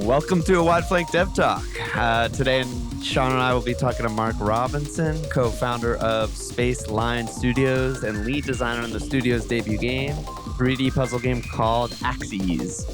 Welcome to a Wide Flank Dev Talk. Today, Sean and I will be talking to Mark Robinson, co-founder of Space Line Studios and lead designer in the studio's debut game, 3D puzzle game called Axyz.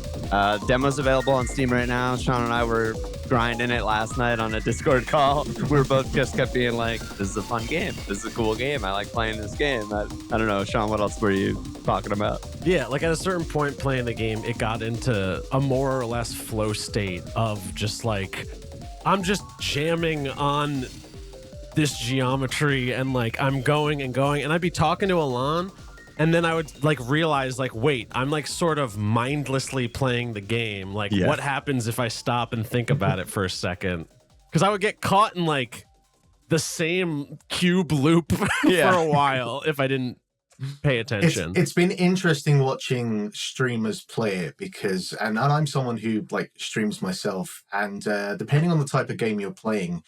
Demo's available on Steam right now. Sean and I were grinding it last night on a Discord call. We were both just kept being like, this is a fun game. This is a cool game. I like playing this game. I don't know, Sean, what else were you talking about? Yeah, like at a certain point playing the game, it got into a more or less flow state of just like, I'm just jamming on this geometry and like I'm going and going. And I'd be talking to Alon and then I would like realize like, wait, I'm like sort of mindlessly playing the game. Like what happens if I stop and think about it for a second? Because I would get caught in like the same cube loop for a while if I didn't pay attention. It's been interesting watching streamers play it because, and I'm someone who like streams myself, and depending on the type of game you're playing,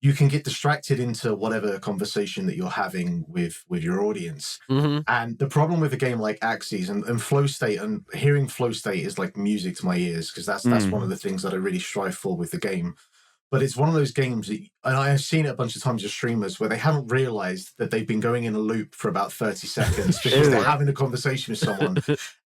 you can get distracted into whatever conversation that you're having with your audience. And the problem with a game like Axyz and flow state, and hearing flow state is like music to my ears because that's one of the things that I really strive for with the game. But it's one of those games, that, and I have seen it a bunch of times with streamers where they haven't realized that they've been going in a loop for about 30 seconds because they're having a conversation with someone.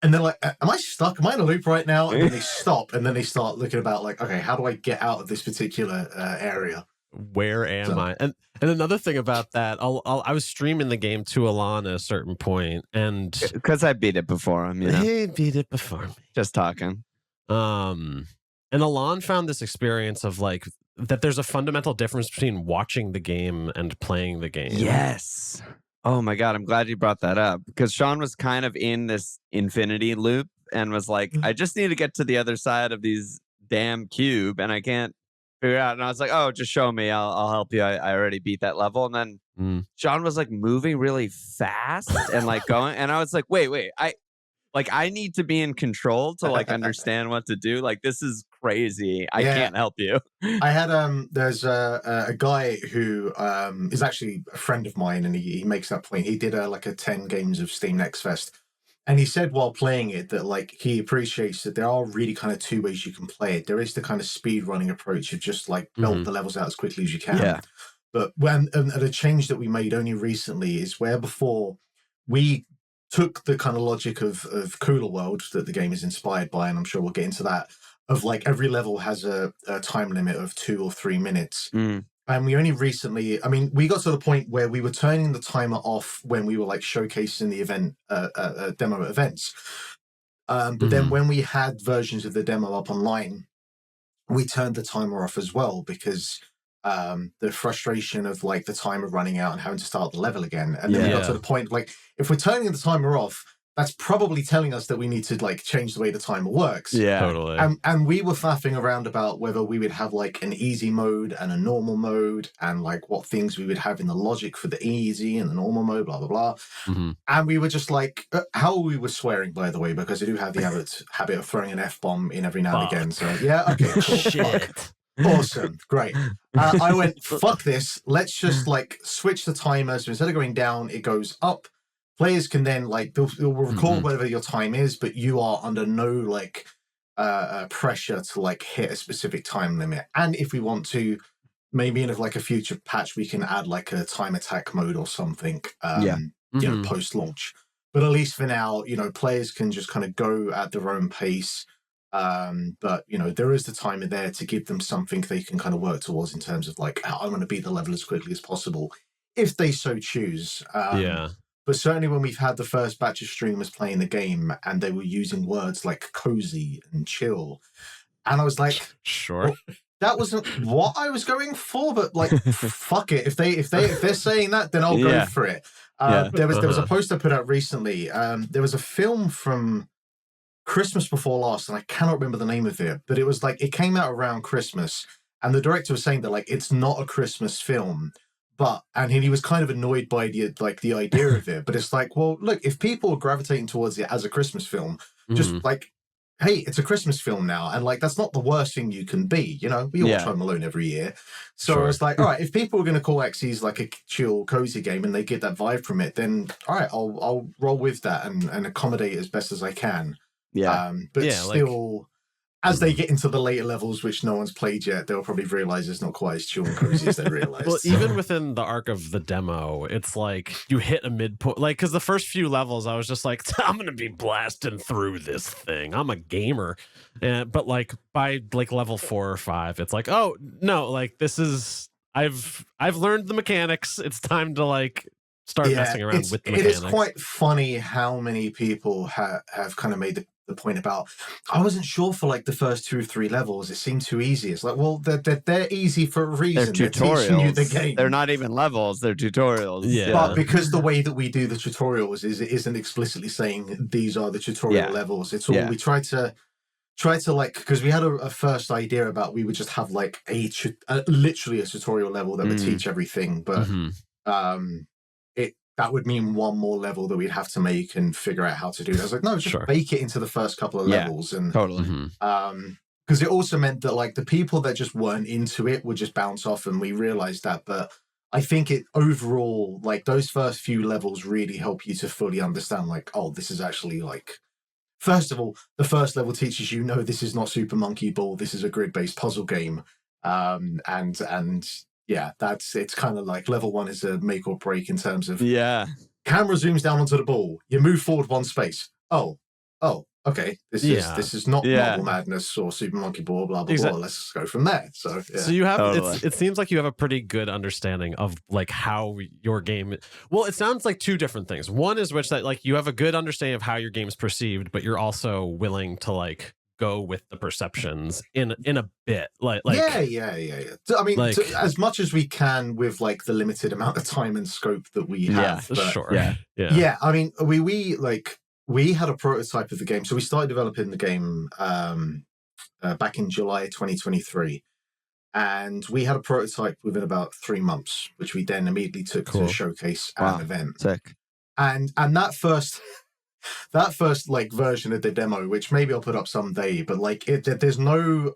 And they're like, am I stuck? Am I in a loop right now? And then they stop and then they start looking about like, okay, how do I get out of this particular area? Where am I? And another thing about that, I was streaming the game to Alon at a certain point, and because I beat it before him, you know? He beat it before me. Just talking. And Alon found this experience of like that there's a fundamental difference between watching the game and playing the game. Yes. Oh my God, I'm glad you brought that up because Sean was kind of in this infinity loop and was like, I just need to get to the other side of these damn cube and I can't figure it out. And I was like, oh, just show me. I'll help you. I already beat that level. And then Sean was like moving really fast and like going. And I was like, wait, I need to be in control to like understand what to do. Like, this is crazy. I can't help you. I had, there's a guy who is actually a friend of mine and he makes that point. He did like a 10 games of Steam Next Fest. And he said while playing it that like he appreciates that there are really kind of two ways you can play it. There is the kind of speed running approach of just like build the levels out as quickly as you can. Yeah. But when a change that we made only recently is where before we took the kind of logic of Kula World that the game is inspired by, and I'm sure we'll get into that, of like every level has a time limit of 2 or 3 minutes. And we only recently, I mean, we got to the point where we were turning the timer off when we were like showcasing the event, demo events. But then when we had versions of the demo up online, we turned the timer off as well because the frustration of like the timer running out and having to start the level again. And then we got to the point, like, if we're turning the timer off, that's probably telling us that we need to like change the way the timer works. Yeah, totally. And we were faffing around about whether we would have like an easy mode and a normal mode and like what things we would have in the logic for the easy and the normal mode, blah, blah, blah. And we were just like, how we were swearing, by the way, because I do have the habit of throwing an F-bomb in every now and again. So yeah, okay, cool. Shit. Awesome, great. I went, fuck this. Let's just like switch the timer. So instead of going down, it goes up. Players can then like they'll record whatever your time is, but you are under no like pressure to like hit a specific time limit. And if we want to, maybe in like a future patch, we can add like a time attack mode or something. You know, post launch. But at least for now, you know, players can just kind of go at their own pace. But you know, there is the timer there to give them something they can kind of work towards in terms of like, I want to beat the level as quickly as possible, if they so choose. But certainly when we've had the first batch of streamers playing the game and they were using words like cozy and chill, and I was like, sure, well, that wasn't what I was going for, but like, fuck it. If they're saying that, then I'll go for it. There was a post I put out recently. There was a film from Christmas before last, and I cannot remember the name of it, but it was like, it came out around Christmas, and the director was saying that like, it's not a Christmas film. And he was kind of annoyed by the idea of it, but it's like, well, look, if people are gravitating towards it as a Christmas film, just like, hey, it's a Christmas film now, and like that's not the worst thing you can be, you know. We all watch Home Alone every year, so it's like, all right, if people are going to call Axyz like a chill, cozy game, and they get that vibe from it, then all right, I'll roll with that and accommodate as best as I can. But still. as they get into the later levels, which no one's played yet, they'll probably realize it's not quite as chill and cozy as they realized. Well, even within the arc of the demo, it's like you hit a midpoint. Like, because the first few levels, I was just like, I'm gonna be blasting through this thing. I'm a gamer, but like by like level 4 or 5, it's like, oh no, like this is I've learned the mechanics. It's time to like start messing around with the mechanics. It is quite funny how many people have kind of made the point about, I wasn't sure for like the first 2 or 3 levels, it seemed too easy. It's like, well, they're easy for a reason. They're tutorials. They're teaching you the game. They're not even levels, they're tutorials. Yeah. But because the way that we do the tutorials is, it isn't explicitly saying these are the tutorial levels. It's all we try to like, because we had a first idea about, we would just have like literally a tutorial level that would teach everything, but that would mean one more level that we'd have to make and figure out how to do. I was like, no, just bake it into the first couple of levels. And totally. because it also meant that like the people that just weren't into it would just bounce off, and we realized that. But I think it overall, like those first few levels really help you to fully understand, like, oh, this is actually like, first of all, the first level teaches you, no, this is not Super Monkey Ball, this is a grid-based puzzle game. And yeah, it's kind of like level 1 is a make or break in terms of camera zooms down onto the ball, you move forward 1 space. Oh, okay, this is not Marble Madness or Super Monkey Ball, blah blah blah. Let's go from there. So you have it seems like you have a pretty good understanding of like how your game. Well, it sounds like 2 different things. One is which that like you have a good understanding of how your game's perceived, but you're also willing to like go with the perceptions in a bit, like yeah. I mean, like, as much as we can with like the limited amount of time and scope that we have. Yeah. I mean, we had a prototype of the game, so we started developing the game back in July 2023, and we had a prototype within about 3 months, which we then immediately took to a showcase at an event. Sick. And that first like version of the demo, which maybe I'll put up someday, but like there's no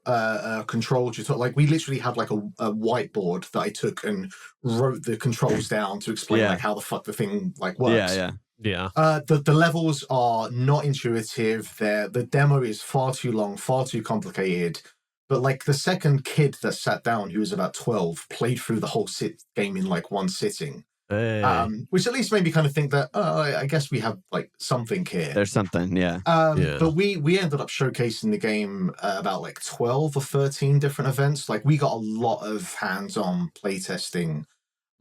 control tutorial. Like we literally had like a whiteboard that I took and wrote the controls down to explain like how the fuck the thing like works. Yeah. The levels are not intuitive. The demo is far too long, far too complicated. But like the second kid that sat down, who was about 12, played through the whole game in like 1 sitting. Hey. Which at least made me kind of think that, I guess we have like something here. There's something, But we ended up showcasing the game about like 12 or 13 different events. Like we got a lot of hands-on playtesting,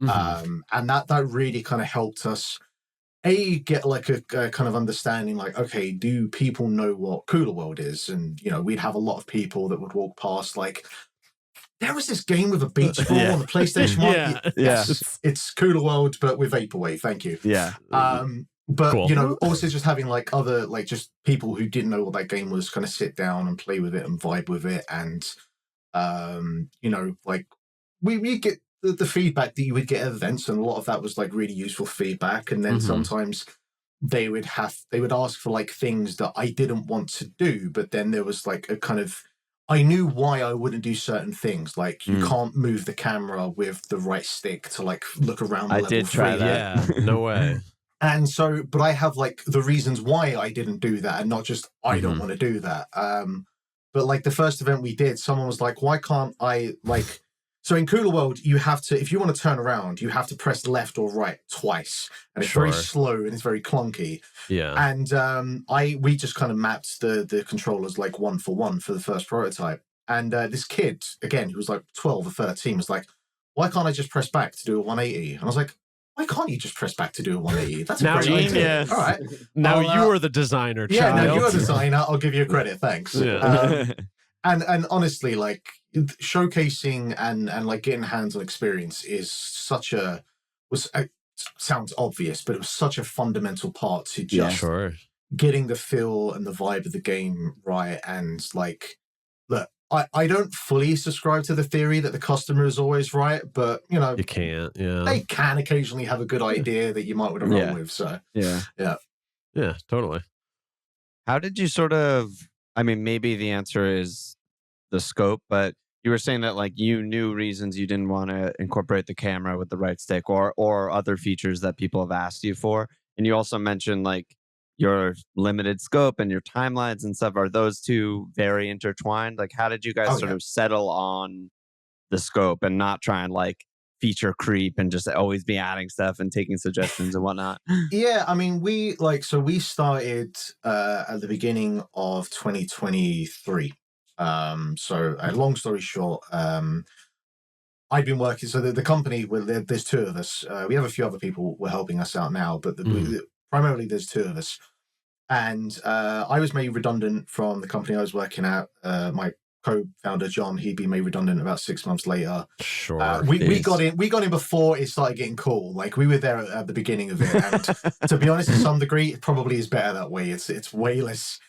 and that really kind of helped us get like a kind of understanding, like, okay, do people know what Kula World is? And you know, we'd have a lot of people that would walk past like, there was this game with a beach ball on the PlayStation 1. Yes, it's Kula World, but with vaporwave. Thank you. But you know, also just having like other like just people who didn't know what that game was kind of sit down and play with it and vibe with it, and you know, like we get the feedback that you would get at events, and a lot of that was like really useful feedback. And then sometimes they would ask for like things that I didn't want to do, but then there was like a kind of, I knew why I wouldn't do certain things. Like you can't move the camera with the right stick to like look around. I did try that. Yeah, no way. And so, but I have like the reasons why I didn't do that, and not just I don't want to do that. But like the first event we did, someone was like, why can't I like, so in Kula World, you have to, if you want to turn around, you have to press left or right twice. And it's very slow and it's very clunky. Yeah. And we just kind of mapped the controllers like 1 for 1 for the first prototype. And this kid, again, who was like 12 or 13, was like, why can't I just press back to do a 180? And I was like, why can't you just press back to do a 180? That's a great idea. All right. Now you are the designer, child. Yeah, now you're the designer. I'll give you credit. Thanks. Yeah. And honestly, like showcasing and like getting hands-on experience is sounds obvious, but it was such a fundamental part to just getting the feel and the vibe of the game right. And like, look, I don't fully subscribe to the theory that the customer is always right, but you know, you can't. Yeah, they can occasionally have a good idea that you might want to run with. So yeah, totally. How did you sort of? I mean, maybe the answer is the scope, but you were saying that like you knew reasons you didn't want to incorporate the camera with the right stick or other features that people have asked you for. And you also mentioned like your limited scope and your timelines and stuff, are those two very intertwined? Like, how did you guys Oh sort yeah. of settle on the scope and not try and like feature creep and just always be adding stuff and taking suggestions and whatnot? Yeah, I mean, we started at the beginning of 2023. So long story short, I've been working. So the company, there's two of us. We have a few other people who are helping us out now, but primarily there's two of us. And I was made redundant from the company I was working at. My co-founder John, he'd been made redundant about 6 months later. Sure. We got in before it started getting cool. Like we were there at the beginning of it, and to be honest, to some degree, it probably is better that way. It's way less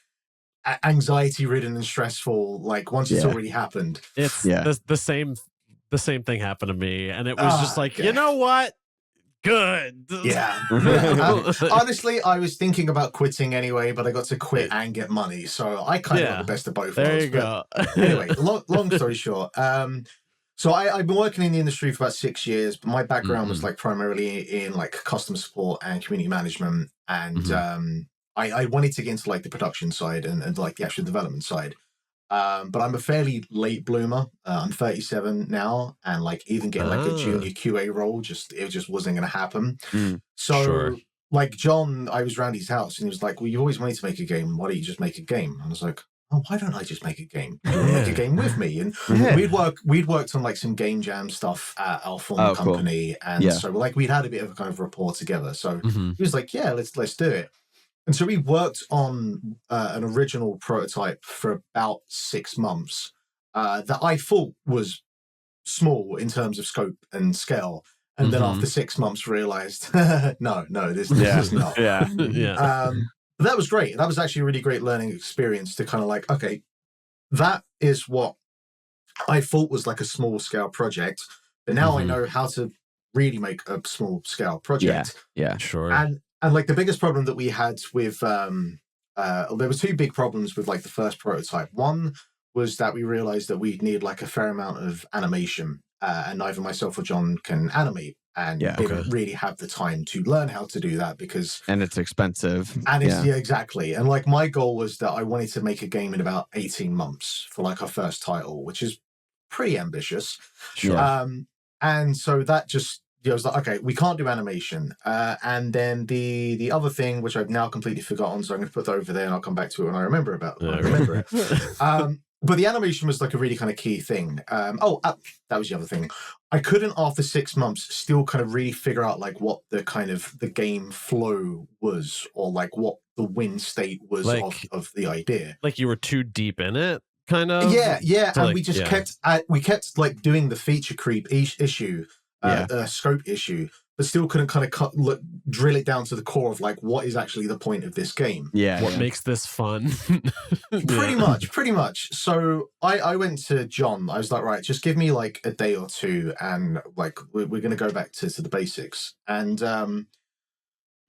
anxiety ridden and stressful. Like once it's already happened. It's the same thing happened to me, and it was just like, you know what? Good. Yeah. Honestly, I was thinking about quitting anyway, but I got to quit and get money, so I kind of got the best of both worlds. There you go. Anyway, long story short, so I've been working in the industry for about 6 years, but my background was like primarily in like customer support and community management, and I wanted to get into like the production side and like the actual development side. But I'm a fairly late bloomer. I'm 37 now, and like even getting like a junior QA role, it just wasn't going to happen. So like John, I was around his house and he was like, "Well, you always wanted to make a game. Why don't you just make a game?" And I was like, "Oh, why don't I just make a game? You want to make a game with me?" And we'd worked on like some game jam stuff at our former company, and so like we'd had a bit of a kind of rapport together. So he was like, "Yeah, let's do it." And so we worked on an original prototype for about 6 months that I thought was small in terms of scope and scale. And then after 6 months realized, no, this is not. But that was great. That was actually a really great learning experience to kind of like, okay, that is what I thought was like a small scale project. But now I know how to really make a small scale project. Yeah, sure. And like the biggest problem that we had with, there were two big problems with like the first prototype. One was that we realized that we'd need like a fair amount of animation, and neither myself or John can animate, and didn't really have the time to learn how to do that and it's expensive. And it's exactly. And like my goal was that I wanted to make a game in about 18 months for like our first title, which is pretty ambitious. And so that just, I was like, okay, we can't do animation. And then the other thing, which I've now completely forgotten, so I'm going to put that over there and I'll come back to it when I remember it. But the animation was like a really kind of key thing. That was the other thing. I couldn't, after 6 months, still kind of really figure out like what the kind of the game flow was, or like what the win state was like, of the idea. Like you were too deep in it, kind of. Yeah. And like, we just kept like doing the feature creep issue. Scope issue, but still couldn't kind of drill it down to the core of like what is actually the point of this game. What makes this fun? Pretty much. So I went to John. I was like, right, just give me like a day or two, and like we're going to go back to the basics. And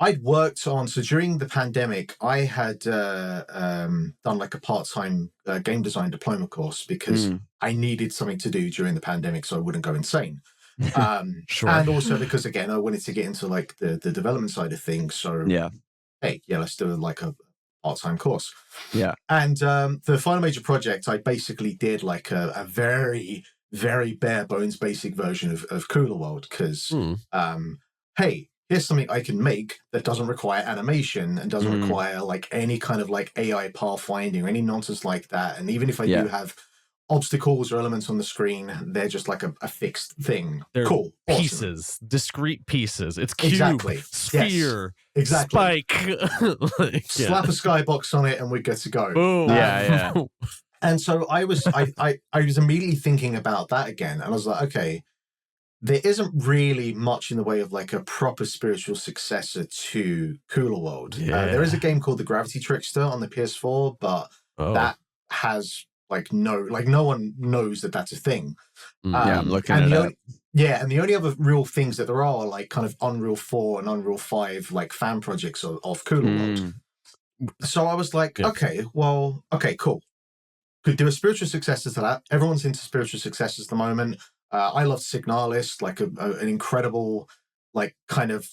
I'd worked on, so during the pandemic, I had done like a part-time game design diploma course because I needed something to do during the pandemic so I wouldn't go insane. And also because again I wanted to get into like the development side of things, so let's do like a part-time course. And the final major project, I basically did like a very, very bare bones basic version of Kula World, because hey, here's something I can make that doesn't require animation and doesn't require like any kind of like AI pathfinding or any nonsense like that. And even if I do have obstacles or elements on the screen, they're just like a fixed thing. They're cool. Pieces, awesome. Discrete pieces. It's cube, sphere, spike. Slap a skybox on it and we're good to go. Boom. And so I was immediately thinking about that again. And I was like, okay, there isn't really much in the way of like a proper spiritual successor to Kula World. There is a game called The Gravity Trickster on the PS4, but that has no one knows that that's a thing. I'm looking at it. And the only other real things that there are like kind of Unreal 4 and Unreal 5 like fan projects of Kula World. So I was like, okay, cool. Could do a spiritual successor to that. Everyone's into spiritual successors at the moment. I love Signalis, like an incredible like kind of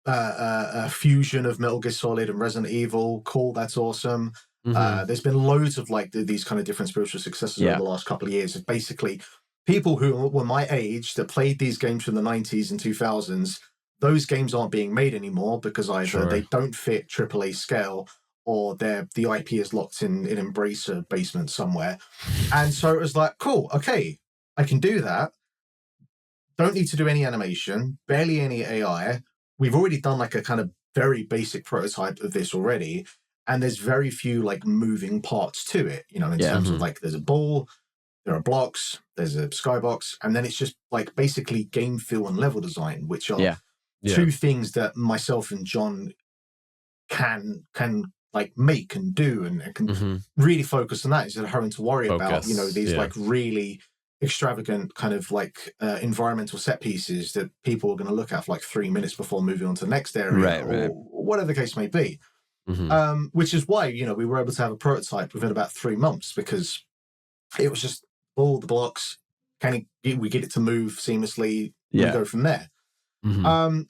a fusion of Metal Gear Solid and Resident Evil. Cool, that's awesome. There's been loads of like these kind of different spiritual successors over the last couple of years of basically people who were my age that played these games from the 90s and 2000s. Those games aren't being made anymore because either they don't fit AAA scale or the IP is locked in Embracer basement somewhere. And so it was like, cool, okay, I can do that. Don't need to do any animation, barely any AI. We've already done like a kind of very basic prototype of this already. And there's very few like moving parts to it, you know, in terms of like there's a ball, there are blocks, there's a skybox, and then it's just like basically game feel and level design, which are two things that myself and John can like make and do and can really focus on that instead of having to worry about, you know, these like really extravagant kind of like environmental set pieces that people are going to look at for like 3 minutes before moving on to the next area or whatever the case may be. Which is why, you know, we were able to have a prototype within about 3 months because it was just all the blocks, we get it to move seamlessly, we go from there.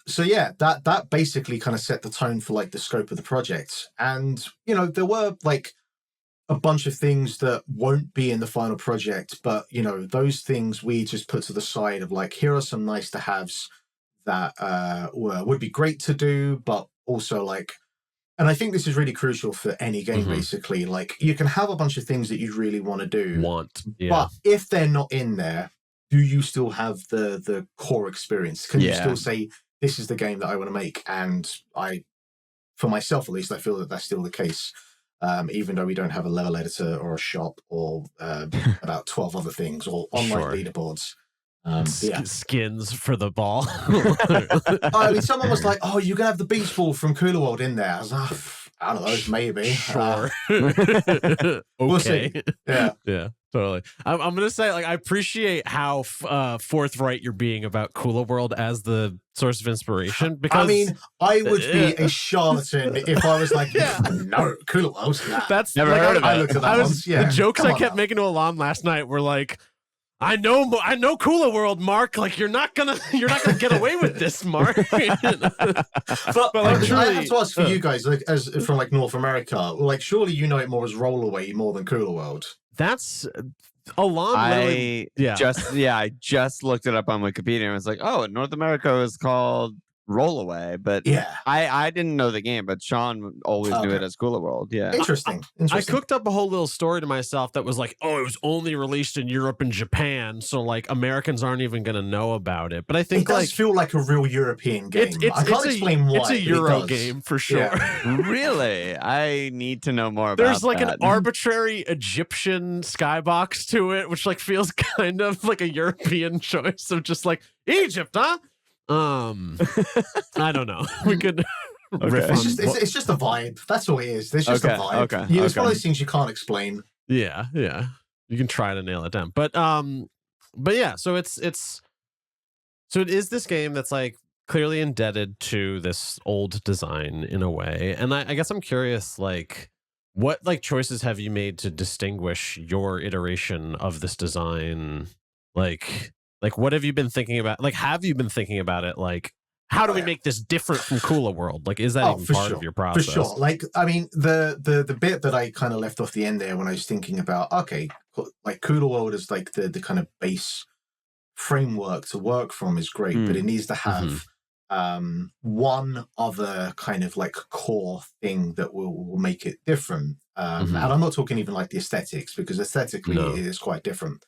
So yeah, that basically kind of set the tone for like the scope of the project. And, you know, there were like a bunch of things that won't be in the final project, but, you know, those things we just put to the side of like, here are some nice to haves that would be great to do, but also like, and I think this is really crucial for any game, basically. Like, you can have a bunch of things that you really want to do. But if they're not in there, do you still have the core experience? Can you still say, this is the game that I want to make? And for myself at least, I feel that that's still the case. Even though we don't have a level editor or a shop or about 12 other things or online leaderboards. Skins for the ball. I mean, someone was like, "Oh, you're gonna have the beach ball from Kula World in there." I was like, "I don't know, maybe." Sure. We'll see. Yeah, totally. I'm gonna say, like, I appreciate how forthright you're being about Kula World as the source of inspiration. Because I mean, I would be a charlatan if I was like, "No, Kula World." Nah. That's never heard of it. I looked at that once. Yeah, the jokes I kept making to Alon last night were like, I know Kula World, Mark. Like, you're not gonna get away with this, Mark. But like, truly, I have to ask for you guys, like, as from like North America, like, surely you know it more as Rollaway more than Kula World. That's Alon. I just looked it up on Wikipedia and was like, oh, in North America is called Rollaway, but I didn't know the game, but Sean always knew it as Kula World. Yeah, interesting. I cooked up a whole little story to myself that was like, oh, it was only released in Europe and Japan, so like Americans aren't even going to know about it. But I think it does feel like a real European game. I can't explain why. It's a Euro game for sure. Yeah. Really, I need to know more about. There's like an arbitrary Egyptian skybox to it, which like feels kind of like a European choice of just like Egypt, huh? I don't know. We could riff on it's just a vibe. That's all it is. There's just a vibe. It's one of those things you can't explain. Yeah. You can try to nail it down. But yeah, so it is this game that's like clearly indebted to this old design in a way. And I guess I'm curious, like, what like choices have you made to distinguish your iteration of this design? Like, what have you been thinking about? Like, have you been thinking about it? Like, how do we make this different from Kula World? Like, is that even part of your process? For sure. Like, I mean, the bit that I kind of left off the end there when I was thinking about, okay, like Kula World is like the kind of base framework to work from is great, but it needs to have one other kind of like core thing that will make it different. And I'm not talking even like the aesthetics, because aesthetically it is quite different.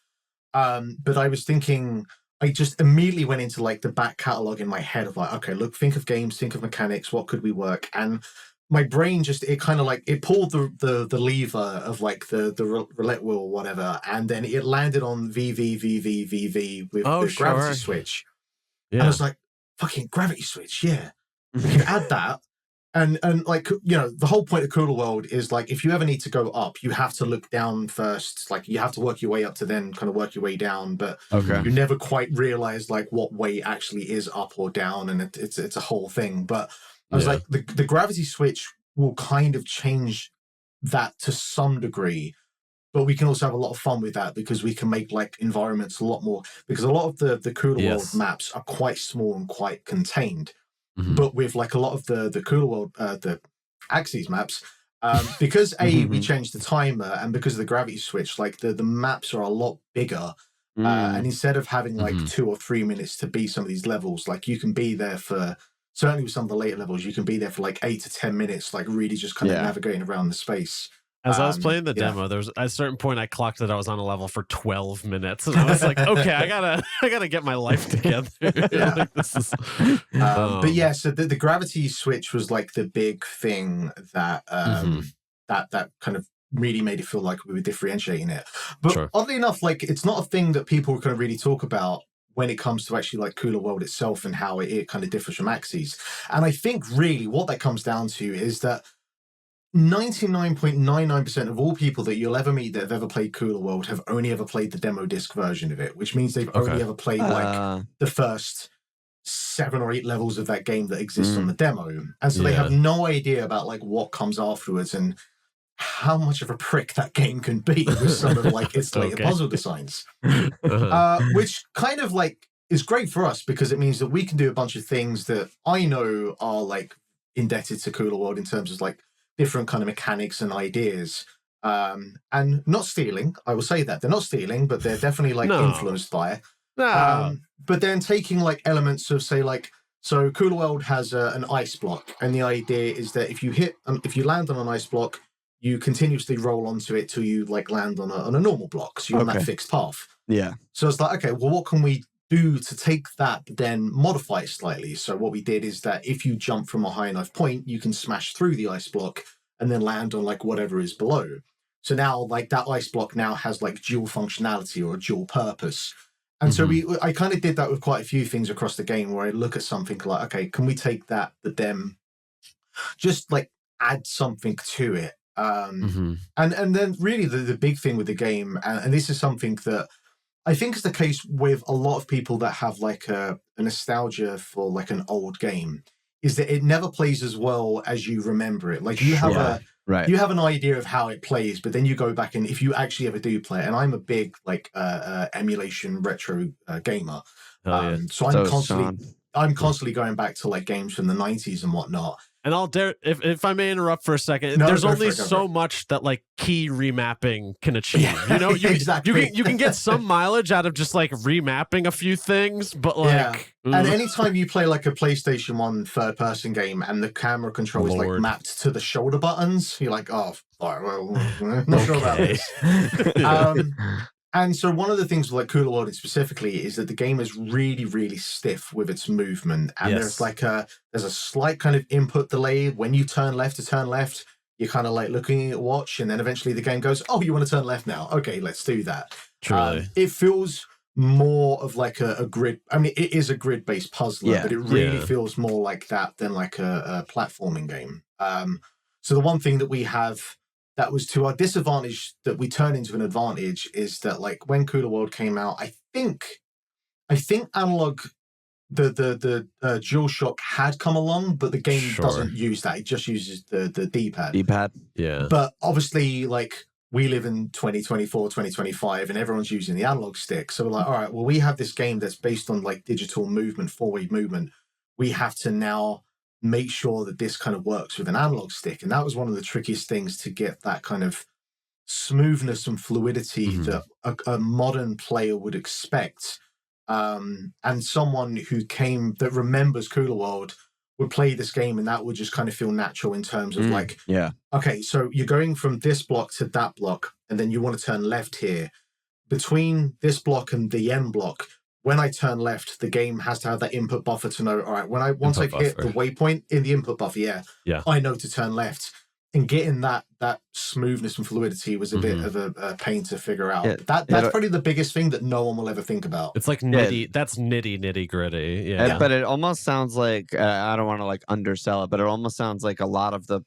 But I was thinking, I just immediately went into like the back catalog in my head of like, okay, look, think of games, think of mechanics, what could we work? And my brain just, it kind of like, it pulled the lever of like the roulette wheel or whatever, and then it landed on VV with the gravity switch. Yeah. And I was like, fucking gravity switch, yeah. We can add that. And like, you know, the whole point of Kula World is like, if you ever need to go up, you have to look down first. Like, you have to work your way up to then kind of work your way down. But you never quite realize like what way actually is up or down. And it's a whole thing. But I was like, the gravity switch will kind of change that to some degree. But we can also have a lot of fun with that because we can make like environments a lot more, because a lot of the Kula World maps are quite small and quite contained. but with like a lot of the Kula World, the Axyz maps, because we changed the timer, and because of the gravity switch, like the maps are a lot bigger. And instead of having like 2 or 3 minutes to beat some of these levels, like you can be there for, certainly with some of the later levels, you can be there for like 8 to 10 minutes, like really just kind of navigating around the space. As I was playing the demo, there was at a certain point I clocked that I was on a level for 12 minutes, and I was like, okay, I gotta get my life together. Like, this is, but yeah, so the gravity switch was like the big thing that that kind of really made it feel like we were differentiating it. But oddly enough, like it's not a thing that people kind of really talk about when it comes to actually like Kula World itself and how it kind of differs from Axyz. And I think really what that comes down to is that 99.99% of all people that you'll ever meet that have ever played Kula World have only ever played the demo disc version of it, which means they've only ever played like the first 7 or 8 levels of that game that exists on the demo. And so they have no idea about like what comes afterwards and how much of a prick that game can be with some of like its later puzzle designs. Which kind of like is great for us because it means that we can do a bunch of things that I know are like indebted to Kula World in terms of like different kind of mechanics and ideas. And not stealing, I will say that. They're not stealing, but they're definitely like influenced by it. But then taking like elements of say like, so Kula World has an ice block, and the idea is that if you land on an ice block, you continuously roll onto it till you like land on a normal block. So you're on that fixed path. Yeah. So it's like, okay, well, what can we do to take that, but then modify it slightly? So what we did is that if you jump from a high enough point, you can smash through the ice block and then land on like whatever is below. So now like that ice block now has like dual functionality or a dual purpose. And so I kind of did that with quite a few things across the game where I look at something like, okay, can we take that, but then just like add something to it? And then really the big thing with the game, and this is something that I think is the case with a lot of people that have like a nostalgia for like an old game, is that it never plays as well as you remember it. Like you have you have an idea of how it plays, but then you go back and if you actually ever do play it, and I'm a big like emulation retro gamer, so I'm constantly going back to like games from the 90s and whatnot. And I'll dare, if I may interrupt for a second, there's only so much that like key remapping can achieve. You know, you can get some mileage out of just like remapping a few things, but like, and anytime you play like a PlayStation 1 third-person game and the camera control is like mapped to the shoulder buttons, you're like, oh, well, not sure about this. And so one of the things with like Kula World specifically is that the game is really, really stiff with its movement. And there's a slight kind of input delay. When you turn left to turn left, you're kind of like looking at your watch, and then eventually the game goes, oh, you want to turn left now? Okay, let's do that. Truly. It feels more of like a grid. I mean, it is a grid-based puzzler, but it really feels more like that than like a platforming game. So the one thing that we have that was to our disadvantage that we turn into an advantage is that like when Kula World came out, I think analog the DualShock had come along, but the game doesn't use that. It just uses the D-pad. Yeah. But obviously like we live in 2024, 2025, and everyone's using the analog stick. So we're like, all right, well, we have this game that's based on like digital movement, forward movement. We have to now make sure that this kind of works with an analog stick. And that was one of the trickiest things to get that kind of smoothness and fluidity that a modern player would expect. And someone that remembers Kula World would play this game and that would just kind of feel natural in terms of like, okay, so you're going from this block to that block, and then you want to turn left here. Between this block and the end block, when I turn left, the game has to have that input buffer to know, all right, once I hit the waypoint in the input buffer, I know to turn left. And getting that smoothness and fluidity was a bit of a pain to figure out. That's probably the biggest thing that no one will ever think about. It's like nitty. That's nitty gritty. Yeah. But it almost sounds like, I don't want to like undersell it, but it almost sounds like a lot of the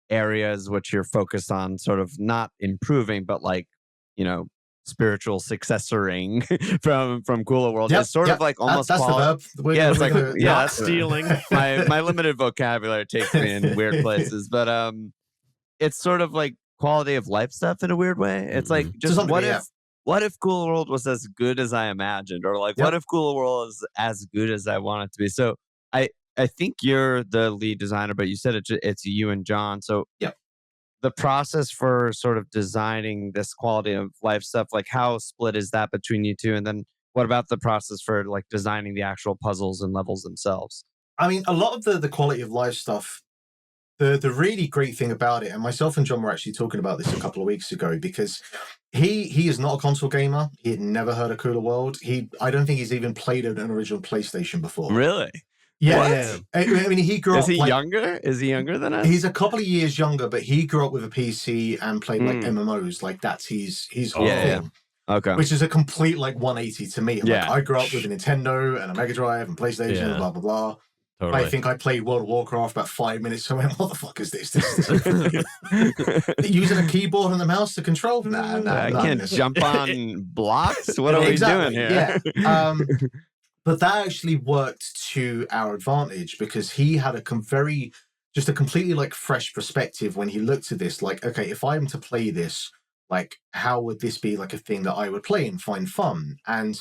areas which you're focused on sort of not improving, but like, you know, spiritual successoring from Kula World. It's sort of like almost that's the verb. It's like not stealing. my limited vocabulary takes me in weird places, but it's sort of like quality of life stuff in a weird way. It's like just what if Kula World was as good as I imagined, or like what if Kula World is as good as I want it to be? So I think you're the lead designer, but you said it's you and John. So Yeah. the process for sort of designing this quality of life stuff, like how split is that between you two? And then what about the process for like designing the actual puzzles and levels themselves? I mean, a lot of the quality of life stuff, the really great thing about it, and myself and John were actually talking about this a couple of weeks ago, because he is not a console gamer. He had never heard of Kula World. I don't think he's even played an original PlayStation before. Really? Yeah. What? I mean, he grew Is up. he younger? Is he younger than us? He's a couple of years younger, but he grew up with a PC and played like Mm. MMOs. Like that's his whole Yeah, thing. Okay. Which is a complete like 180 to me. Yeah. Like, I grew up with a Nintendo and a Mega Drive and PlayStation and blah blah blah. Totally. I think I played World of Warcraft about 5 minutes. So I went, what the fuck is this? Using a keyboard and a mouse to control? Nah, I can't jump on blocks. What are we Exactly, doing here? Yeah. But that actually worked to our advantage, because he had a completely like fresh perspective when he looked at this. Like, okay, if I'm to play this, like, how would this be like a thing that I would play and find fun? And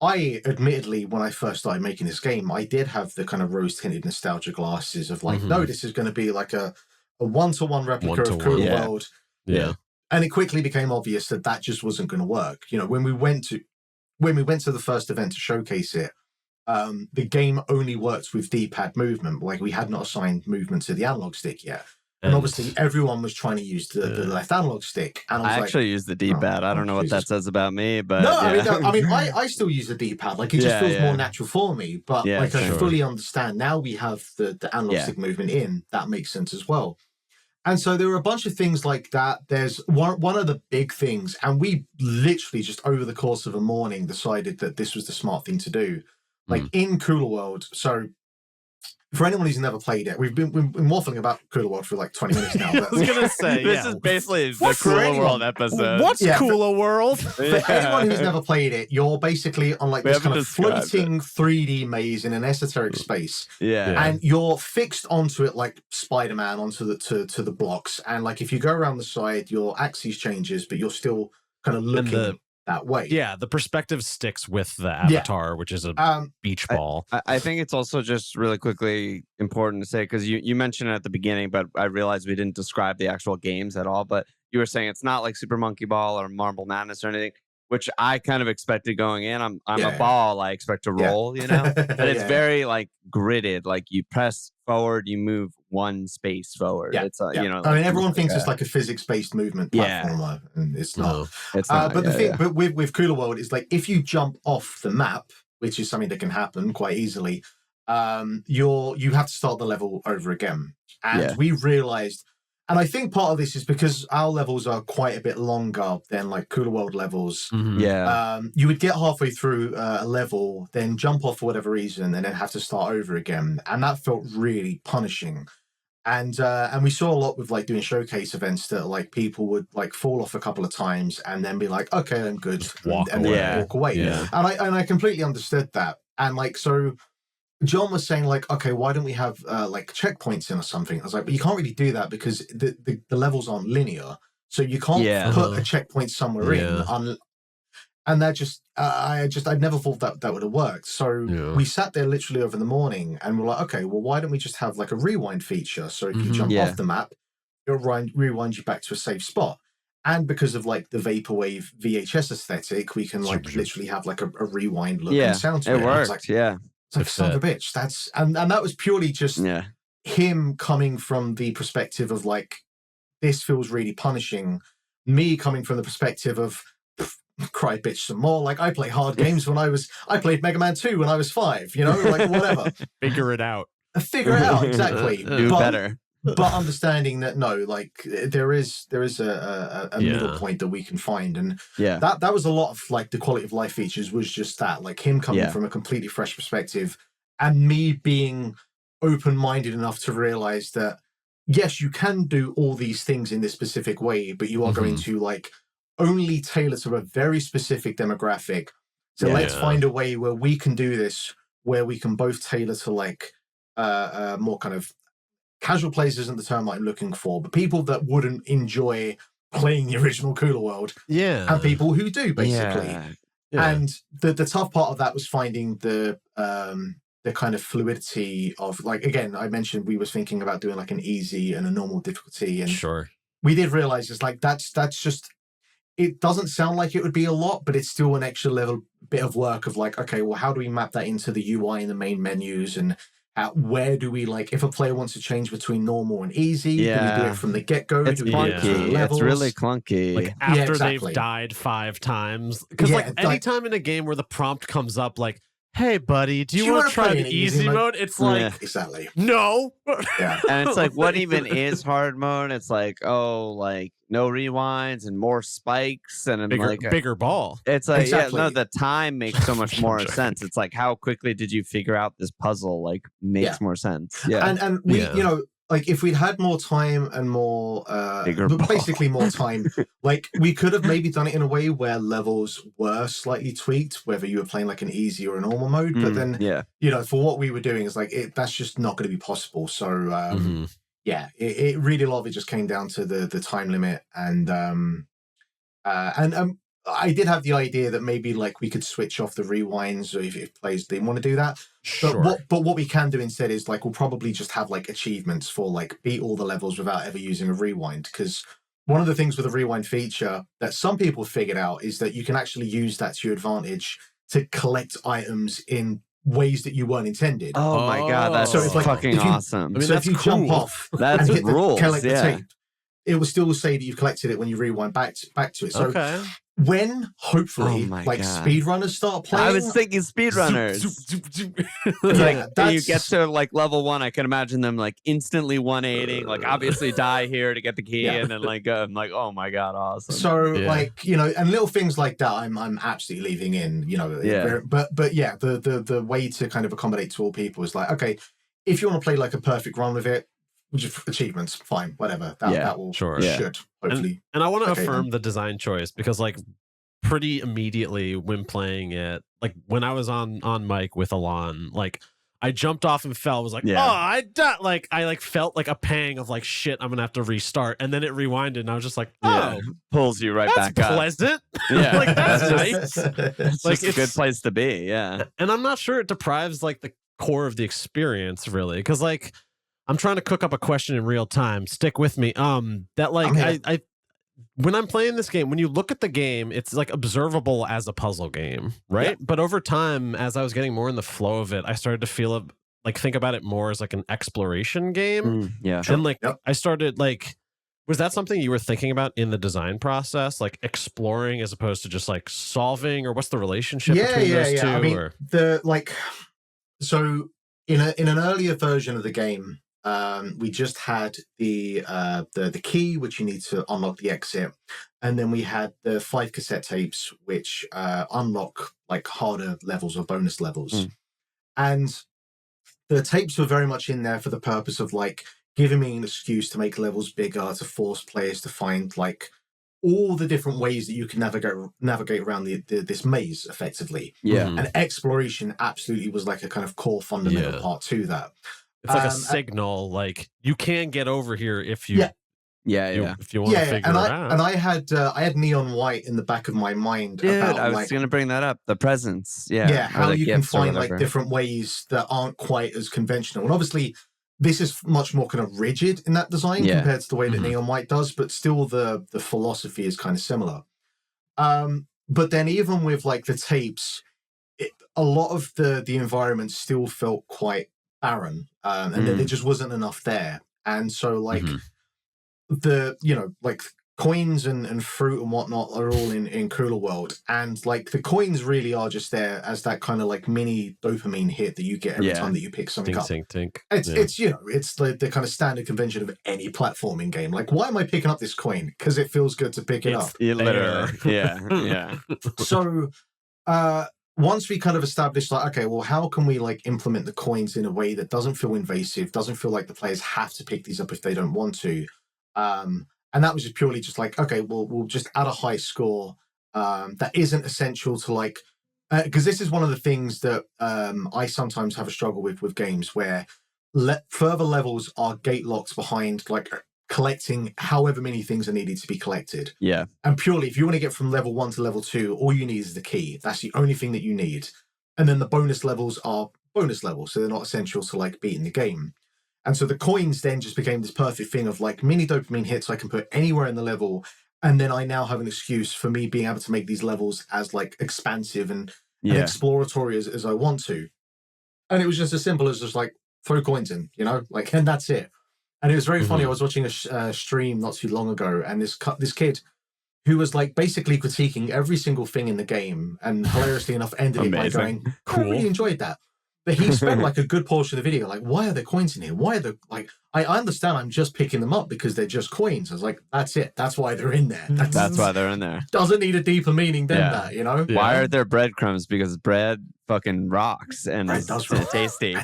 I admittedly, when I first started making this game, I did have the kind of rose-tinted nostalgia glasses of like, no, this is going to be like a one-to-one replica of Kula World. Yeah. And it quickly became obvious that that just wasn't going to work. You know, when we went to the first event to showcase it, the game only worked with D-pad movement. Like, we had not assigned movement to the analog stick yet. And obviously, everyone was trying to use the left analog stick. And I actually use the D-pad. I don't know what that says about me, but no, yeah. I mean, I still use the D-pad. Like, it just feels more natural for me. But like, I fully understand now we have the analog stick movement in. That makes sense as well. And so there were a bunch of things like that. There's one of the big things, and we literally just over the course of a morning decided that this was the smart thing to do. Like in Kula World, so for anyone who's never played it, we've been waffling about Kula World for like 20 minutes now. But I was gonna say, This is basically the for Kula anyone? World episode. What's Kula World? for anyone who's never played it, you're basically on like this kind of floating 3D maze in an esoteric space. Yeah. And you're fixed onto it like Spider-Man onto the blocks. And like, if you go around the side, your axis changes, but you're still kind of looking that way. Yeah, the perspective sticks with the avatar, which is a beach ball. I think it's also just really quickly important to say, because you mentioned it at the beginning, but I realized we didn't describe the actual games at all. But you were saying it's not like Super Monkey Ball or Marble Madness or anything, which I kind of expected going in. I'm a ball. I expect to roll, you know? But it's very like gridded. Like, you press forward, you move one space forward. It's you know. I mean, everyone thinks it's like a physics-based movement platformer, and it's not. No, it's not. But the thing, but with Kula World is like, if you jump off the map, which is something that can happen quite easily, you have to start the level over again. And we realized, and I think part of this is because our levels are quite a bit longer than like Kula World levels. You would get halfway through a level, then jump off for whatever reason, and then have to start over again. And that felt really punishing. And we saw a lot with like doing showcase events that like people would like fall off a couple of times and then be like, okay, I'm good, and then walk away. Yeah. And I completely understood that. And like, so John was saying like, okay, why don't we have like checkpoints in or something? I was like, but you can't really do that because the levels aren't linear, so you can't put a checkpoint somewhere in. And that just, I'd never thought that would have worked. So we sat there literally over the morning and we're like, okay, well, why don't we just have like a rewind feature? So if you jump off the map, it'll rewind you back to a safe spot. And because of like the vaporwave VHS aesthetic, we can like literally have like a rewind look and sound to it. It worked, like, it's like, son of a bitch. That's, and that was purely just him coming from the perspective of like, this feels really punishing. Me coming from the perspective of, cry bitch some more. Like, I play hard games I played Mega Man 2 when I was 5, you know, like whatever. Figure it out, exactly. Do better. But understanding that like there is a middle point that we can find, and that was a lot of like the quality of life features was just that, like him coming from a completely fresh perspective, and me being open-minded enough to realize that yes, you can do all these things in this specific way, but you are going to like only tailor to a very specific demographic. So let's find a way where we can do this, where we can both tailor to like more kind of casual players isn't the term I'm looking for, but people that wouldn't enjoy playing the original Kula World. And people who do, basically. And the tough part of that was finding the the kind of fluidity of like, again, I mentioned we was thinking about doing like an easy and a normal difficulty, and Sure. we did realize it's like that's just, it doesn't sound like it would be a lot, but it's still an extra level bit of work of like, okay, well, how do we map that into the UI and the main menus, and where do we, like, if a player wants to change between normal and easy, do we do it from the get-go? It's do we do it through clunky. levels? It's really clunky. Like after exactly. they've died 5 times. Because like anytime in a game where the prompt comes up like, hey buddy, do you want to try the easy mode? It's like, exactly. No. Yeah. And it's like, what even is hard mode? It's like, oh, like no rewinds and more spikes and bigger ball. It's like, the time makes so much more sense. It's like, how quickly did you figure out this puzzle? Like, makes more sense. Yeah. And we, you know, like if we'd had more time and more, basically more time, like we could have maybe done it in a way where levels were slightly tweaked, whether you were playing like an easy or a normal mode. But then, you know, for what we were doing is like, that's just not going to be possible. So, yeah, it really, a lot of it just came down to the time limit. And I did have the idea that maybe like we could switch off the rewinds if players didn't want to do that. Sure. But what we can do instead is like, we'll probably just have like achievements for like beat all the levels without ever using a rewind. Because one of the things with the rewind feature that some people figured out is that you can actually use that to your advantage to collect items in ways that you weren't intended. Oh my god, that's fucking awesome. I mean, so if you jump off and hit the tape, it will still say that you've collected it when you rewind back to it. So when hopefully speedrunners start playing, I was thinking speedrunners. Like you get to like level 1, I can imagine them like instantly 180, like obviously die here to get the key, and then like I'm like, oh my god, awesome. So like, you know, and little things like that, I'm absolutely leaving in, you know. But yeah, the way to kind of accommodate to all people is like, okay, if you want to play like a perfect run with it, just achievements, fine, whatever. That will should hopefully. And I want to affirm the design choice, because like pretty immediately when playing it, like when I was on mic with Alon, like I jumped off and fell. Was like, oh, I died. Like I like felt like a pang of like, shit, I'm gonna have to restart. And then it rewinded, and I was just like, oh, pulls you right back up. Pleasant. Like that's nice. It's like a good place to be. Yeah. And I'm not sure it deprives like the core of the experience really, because like, I'm trying to cook up a question in real time. Stick with me. That like I when I'm playing this game, when you look at the game, it's like observable as a puzzle game, right? Yeah. But over time, as I was getting more in the flow of it, I started to feel like think about it more as like an exploration game. And like I started like, was that something you were thinking about in the design process, like exploring as opposed to just like solving, or what's the relationship between those two? I mean, so in an earlier version of the game, we just had the key, which you need to unlock the exit, and then we had the 5 cassette tapes, which unlock like harder levels or bonus levels. And the tapes were very much in there for the purpose of like giving me an excuse to make levels bigger, to force players to find like all the different ways that you can navigate around this maze effectively. And exploration absolutely was like a kind of core fundamental part to that. It's like a signal, like you can get over here if you, if you want to figure it out. And I had neon white in the back of my mind. Dude, about, I was going to bring that up. The presence, how you can find like different ways that aren't quite as conventional. And obviously, this is much more kind of rigid in that design compared to the way that neon white does, but still the philosophy is kind of similar. But then even with like the tapes, a lot of the environment still felt quite barren, and there just wasn't enough there. And so like the, you know, like coins and fruit and whatnot are all in Kula World, and like the coins really are just there as that kind of like mini dopamine hit that you get every time that you pick something up. It's you know, it's the kind of standard convention of any platforming game. Like, why am I picking up this coin? Because it feels good to pick it up. Literally. So once we kind of established like, okay, well, how can we like implement the coins in a way that doesn't feel invasive, doesn't feel like the players have to pick these up if they don't want to, and that was just purely just like, okay, well, we'll just add a high score that isn't essential to like, because this is one of the things that I sometimes have a struggle with games where further levels are gate locked behind like collecting however many things are needed to be collected. And purely, if you want to get from level 1 to level 2, all you need is the key. That's the only thing that you need. And then the bonus levels are bonus levels, so they're not essential to like beating the game. And so the coins then just became this perfect thing of like mini dopamine hits I can put anywhere in the level, and then I now have an excuse for me being able to make these levels as like expansive and exploratory as I want to. And it was just as simple as just like throw coins in, you know, like, and that's it. And it was very funny. I was watching a stream not too long ago, and this kid who was like basically critiquing every single thing in the game, and hilariously enough ended it by going, "Cool, I really enjoyed that." But he spent like a good portion of the video like, "Why are there coins in here? Why are there like? I understand. I'm just picking them up because they're just coins." I was like, "That's it. That's why they're in there. That's why they're in there. Doesn't need a deeper meaning than that, you know." Yeah. Why are there breadcrumbs? Because bread fucking rocks and bread does tasty.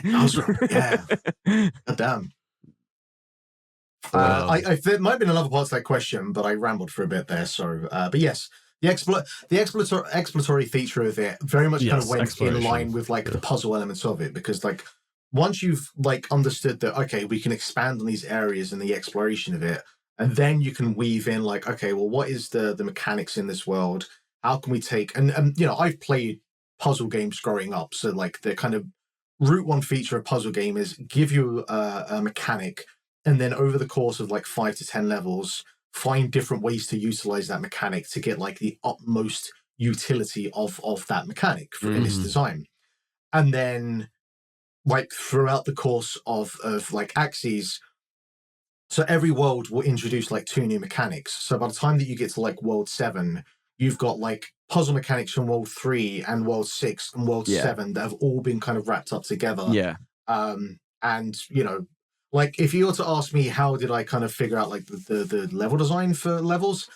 Yeah. God damn. There might have been another part to that question, but I rambled for a bit there. So, but yes, the exploratory feature of it very much kind of went in line with like the puzzle elements of it, because like once you've like understood that, okay, we can expand on these areas and the exploration of it, and then you can weave in like, okay, well, what is the mechanics in this world? How can we take and you know, I've played puzzle games growing up, so like the kind of route one feature of puzzle game is give you a mechanic. And then over the course of like 5 to 10 levels, find different ways to utilize that mechanic to get like the utmost utility of that mechanic in this design. And then like throughout the course of like Axyz, so every world will introduce like 2 new mechanics. So by the time that you get to like world 7, you've got like puzzle mechanics from world 3 and world 6 and world 7 that have all been kind of wrapped up together. Yeah. And you know, like, if you were to ask me how did I kind of figure out, like, the level design for levels,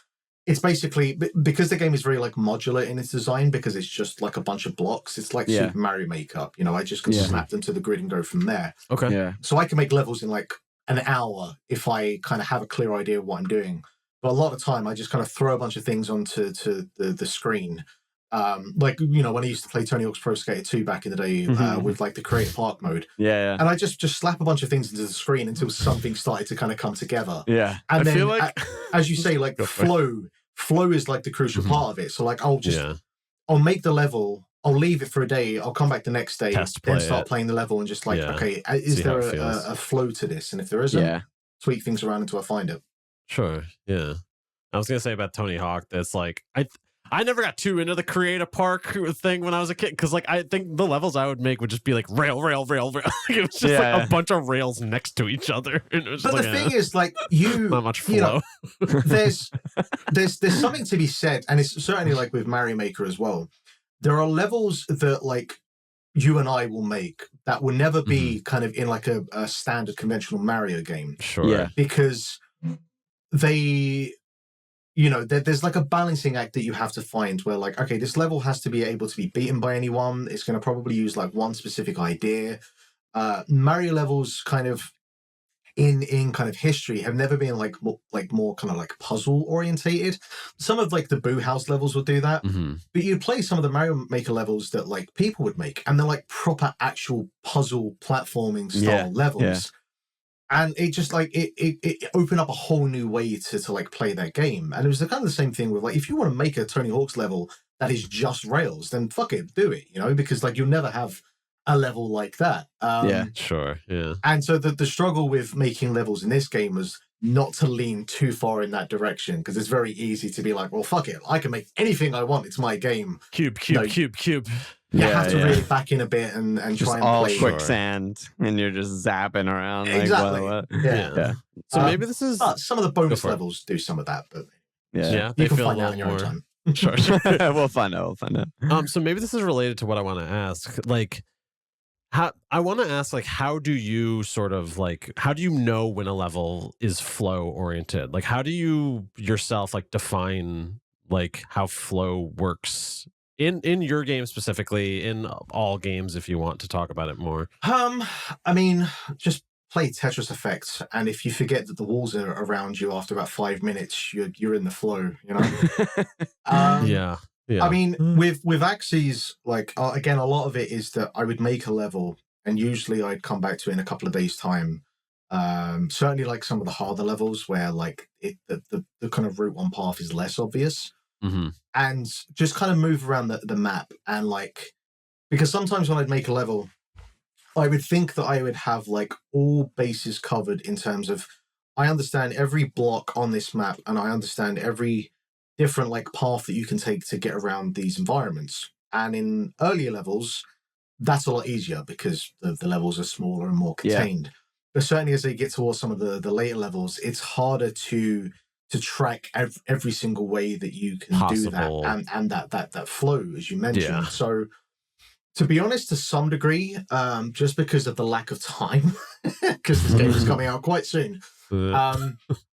it's basically, because the game is very, like, modular in its design, because it's just, like, a bunch of blocks. It's like Super Mario Maker. You know, I just can snap them to the grid and go from there. Okay. Yeah. So I can make levels in, like, an hour if I kind of have a clear idea of what I'm doing. But a lot of the time, I just kind of throw a bunch of things onto the screen. Like, you know, when I used to play Tony Hawk's Pro Skater 2 back in the day with like the Creative Park mode. Yeah. And I just slap a bunch of things into the screen until something started to kind of come together. Yeah. And I then, feel like... as you say, like flow is like the crucial part of it. So like, I'll make the level, I'll leave it for a day, I'll come back the next day, then start playing the level and just like, okay, is there a flow to this? And if there isn't, tweak things around until I find it. Sure. Yeah. I was going to say about Tony Hawk, that's like, I never got too into the Creative Park thing when I was a kid, because like I think the levels I would make would just be like rail. It was just like a bunch of rails next to each other. And it was but just the thing is, like not much flow. You know, there's something to be said, and it's certainly like with Mario Maker as well. There are levels that like you and I will make that will never be kind of in like a standard conventional Mario game. Sure. Yeah. Because they, you know, there's like a balancing act that you have to find where like, okay, this level has to be able to be beaten by anyone. It's going to probably use like one specific idea. Mario levels kind of in kind of history have never been like more kind of like puzzle orientated. Some of like the Boo House levels would do that, but you play some of the Mario Maker levels that like people would make, and they're like proper actual puzzle platforming style levels. Yeah. And it just like it opened up a whole new way to like play that game. And it was the kind of the same thing with like, if you want to make a Tony Hawk's level that is just rails, then fuck it, do it, you know, because like you'll never have a level like that. Sure. Yeah. And so the struggle with making levels in this game was not to lean too far in that direction, because it's very easy to be like, well, fuck it, I can make anything I want. It's my game. Cube. You have to really back in a bit and just try and all play quicksand, and you're just zapping around. Exactly. Like, Yeah. So maybe this is some of the bonus levels do some of that, but they you can feel find a out in your own more... time. Sure. We'll find out. So maybe this is related to what I want to ask. Like, how do you sort of like, how do you know when a level is flow oriented? Like, how do you yourself like define like how flow works in your game specifically, in all games, if you want to talk about it more? I mean, just play Tetris Effect, and if you forget that the walls are around you after about 5 minutes, you're in the flow, you know. Yeah. I mean, with Axyz, like again, a lot of it is that I would make a level, and usually I'd come back to it in a couple of days' time. Certainly, like some of the harder levels where like the kind of route one path is less obvious. And just kind of move around the map, and like, because sometimes when I'd make a level, I would think that I would have like all bases covered in terms of I understand every block on this map and I understand every different like path that you can take to get around these environments. And in earlier levels, that's a lot easier because the levels are smaller and more contained. But certainly as they get towards some of the later levels, it's harder to track every single way that you can do that and that flow, as you mentioned. Yeah. So to be honest, to some degree, just because of the lack of time, because this game is coming out quite soon,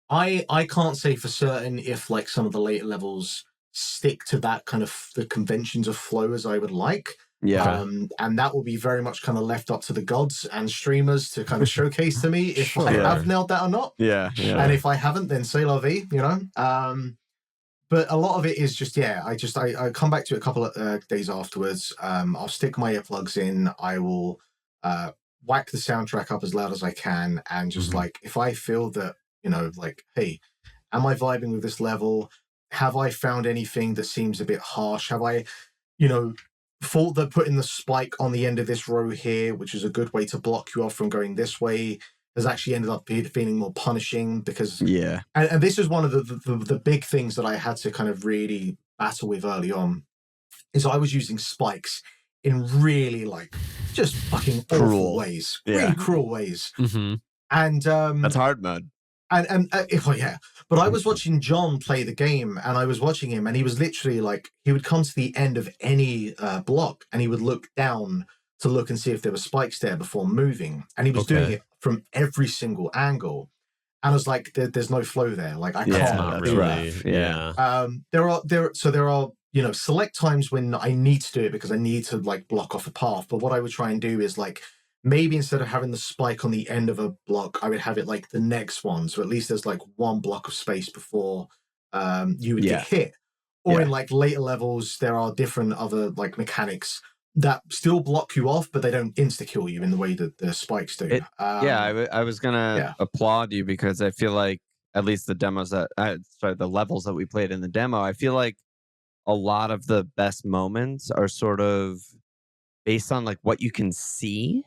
I can't say for certain if like some of the later levels stick to that kind of the conventions of flow as I would like. Yeah. And that will be very much kind of left up to the gods and streamers to kind of showcase to me if I have nailed that or not. Yeah. And if I haven't, then say la vie, you know. But a lot of it is just, I come back to it a couple of days afterwards. I'll stick my earplugs in. I will whack the soundtrack up as loud as I can. And just like, if I feel that, you know, like, hey, am I vibing with this level? Have I found anything that seems a bit harsh? Have I, you know, thought that putting the spike on the end of this row here, which is a good way to block you off from going this way, has actually ended up feeling more punishing because and this is one of the big things that I had to kind of really battle with early on is I was using spikes in really like just fucking awful ways, really cruel ways. And that's hard mode. And but I was watching John play the game, and I was watching him, and he was literally like, he would come to the end of any block, and he would look down to look and see if there were spikes there before moving, and he was doing it from every single angle. And I was like, there's no flow there. Like I can't do that. There are you know select times when I need to do it because I need to like block off a path. But what I would try and do is like, maybe instead of having the spike on the end of a block, I would have it like the next one. So at least there's like one block of space before you would get hit. Or in like later levels, there are different other like mechanics that still block you off, but they don't insta-kill you in the way that the spikes do. I was going to applaud you because I feel like at least the demos that, the levels that we played in the demo, I feel like a lot of the best moments are sort of based on like what you can see.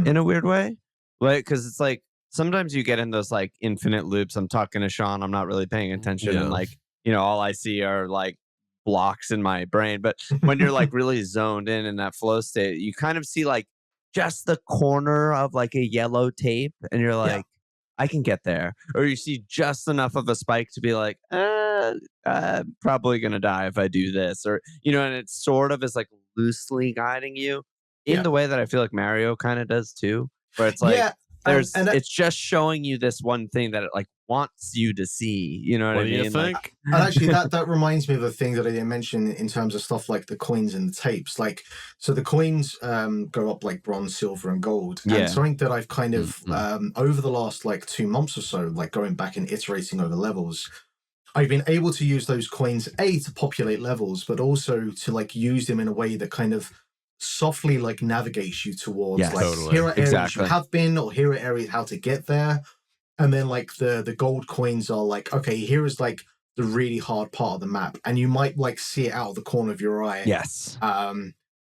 In a weird way, like because it's like sometimes you get in those like infinite loops. I'm talking to Sean, I'm not really paying attention, and like you know, all I see are like blocks in my brain. But when you're like really zoned in that flow state, you kind of see like just the corner of like a yellow tape, and you're like, I can get there. Or you see just enough of a spike to be like, I'm probably gonna die if I do this, or you know, and it sort of is like loosely guiding you. In the way that I feel like Mario kind of does too, where it's like it's just showing you this one thing that it like wants you to see. You know what I mean? Do you think? Like, and actually, that reminds me of a thing that I didn't mention in terms of stuff like the coins and the tapes. Like, so the coins go up like bronze, silver, and gold. And something that I've kind of over the last like 2 months or so, like going back and iterating over levels, I've been able to use those coins to populate levels, but also to like use them in a way that kind of softly like navigates you towards here are areas you have been, or here are areas how to get there. And then like the gold coins are like, okay, here is like the really hard part of the map, and you might like see it out of the corner of your eye.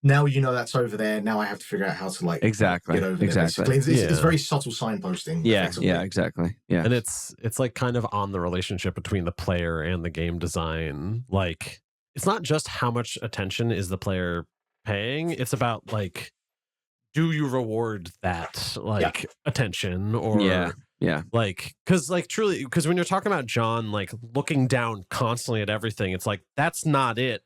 Now you know that's over there. Now I have to figure out how to like get over there. Basically. It's very subtle signposting. Exactly. And it's like kind of on the relationship between the player and the game design. Like it's not just how much attention is the player paying, it's about like, do you reward that like attention, or like because truly, because when you're talking about John like looking down constantly at everything, it's like that's not it,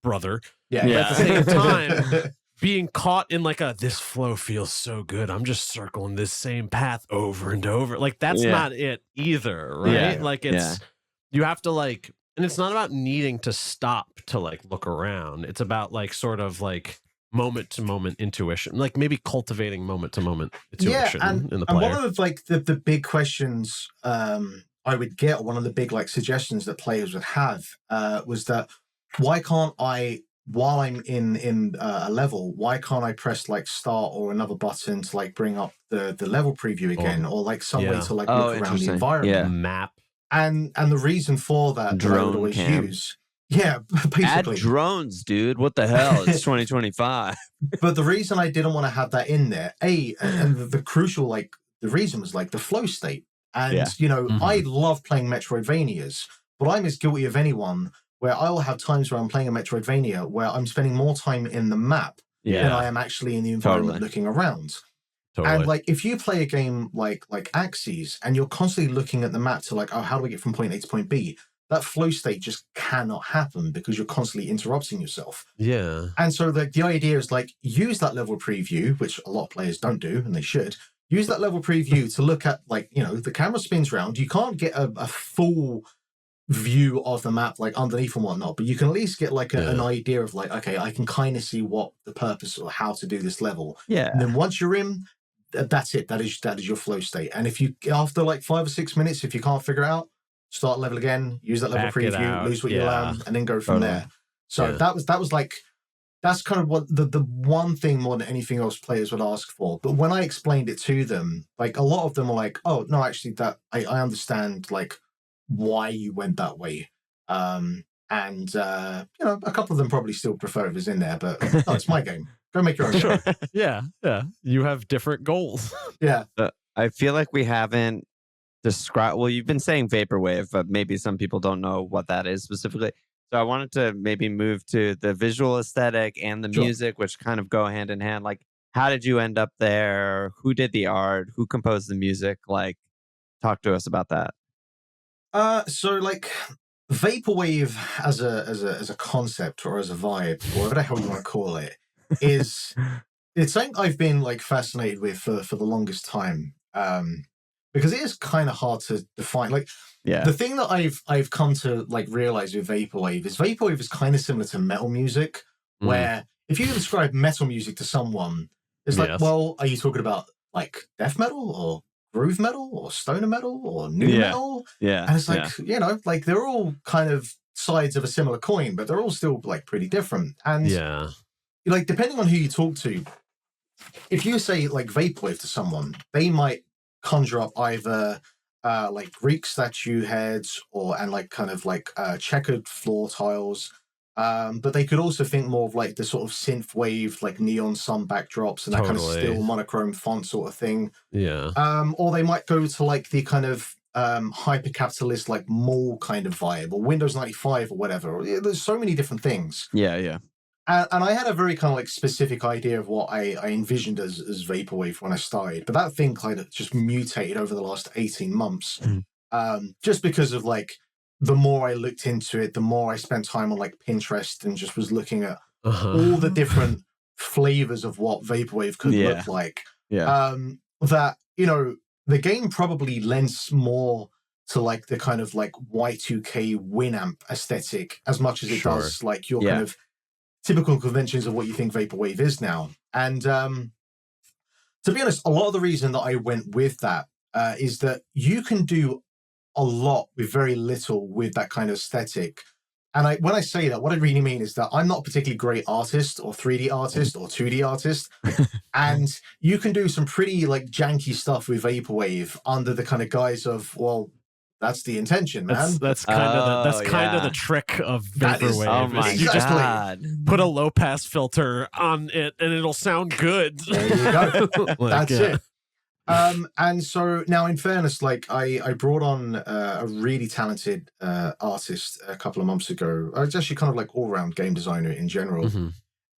brother. But at the same time, being caught in like this flow feels so good, I'm just circling this same path over and over, like that's not it either, right? Like it's you have to like. And it's not about needing to stop to like look around. It's about like sort of like moment to moment intuition, like maybe cultivating moment to moment intuition in the player. And one of like the big questions I would get, one of the big like suggestions that players would have was that why can't I, while I'm in a level, why can't I press like start or another button to like bring up the level preview again, or like some way to like look around the environment map. And the reason for that I would always use Yeah, Add basically. drones, dude. What the hell? It's 2025. But the reason I didn't want to have that in there, and the crucial, like, the reason was like the flow state. And, Yeah. you know, I love playing Metroidvanias, but I'm as guilty of anyone where I'll have times where I'm playing a Metroidvania where I'm spending more time in the map than I am actually in the environment looking around. And like, if you play a game like Axyz and you're constantly looking at the map to like, oh, how do I get from point A to point B? That flow state just cannot happen because you're constantly interrupting yourself. Yeah. And so the idea is like, use that level preview, which a lot of players don't do, and they should. Use that level preview to look at, like, you know, the camera spins around. You can't get a full view of the map, like underneath and whatnot, but you can at least get like an idea of like, okay, I can kind of see what the purpose or how to do this level. Yeah. And then once you're in, that's it. That is your flow state. And if you, after like 5 or 6 minutes, if you can't figure it out, start level again, use that level preview, lose what you learn, and then go from there. So that was like, that's kind of what the one thing more than anything else players would ask for. But when I explained it to them, like a lot of them were like, oh no, actually that I understand like why you went that way. And you know, a couple of them probably still prefer it was in there, but no, it's my game. Go make your own game. Yeah. You have different goals. Yeah. I feel like we haven't described, well, you've been saying vaporwave, but maybe some people don't know what that is specifically. So I wanted to maybe move to the visual aesthetic and the music, which kind of go hand in hand. Like, how did you end up there? Who did the art? Who composed the music? Like, talk to us about that. So like vaporwave as a concept or as a vibe, or whatever the hell you want to call it, it's something I've been like fascinated with for the longest time. Because it is kind of hard to define. Like, the thing that I've come to like realize with vaporwave is kind of similar to metal music, where if you describe metal music to someone, it's like, well, are you talking about like death metal or groove metal or stoner metal or new metal? And it's like, you know, like they're all kind of sides of a similar coin, but they're all still like pretty different. And like, depending on who you talk to, if you say like vaporwave to someone, they might conjure up either like Greek statue heads and like kind of like checkered floor tiles. But they could also think more of like the sort of synth wave, like neon sun backdrops and that kind of still monochrome font sort of thing. Or they might go to like the kind of hyper capitalist like mall kind of vibe, or Windows 95 or whatever. There's so many different things. And I had a very kind of like specific idea of what I envisioned as vaporwave when I started, but that thing kind of just mutated over the last 18 months. Just because of like, the more I looked into it, the more I spent time on like Pinterest and just was looking at all the different flavors of what vaporwave could look like. That, you know, the game probably lends more to like the kind of like Y2K Winamp aesthetic as much as it does like your kind of typical conventions of what you think vaporwave is now. And to be honest, a lot of the reason that I went with that is that you can do a lot with very little with that kind of aesthetic. And when I say that, what I really mean is that I'm not a particularly great artist or 3D artist or 2D artist. And you can do some pretty like janky stuff with vaporwave under the kind of guise of, well, that's the intention, man. That's kind of the trick of vaporwave. Oh my you God. just put a low pass filter on it and it'll sound good. There you go. Like, that's it. And so now, in fairness, like I brought on a really talented artist a couple of months ago. It's actually kind of like all-round game designer in general.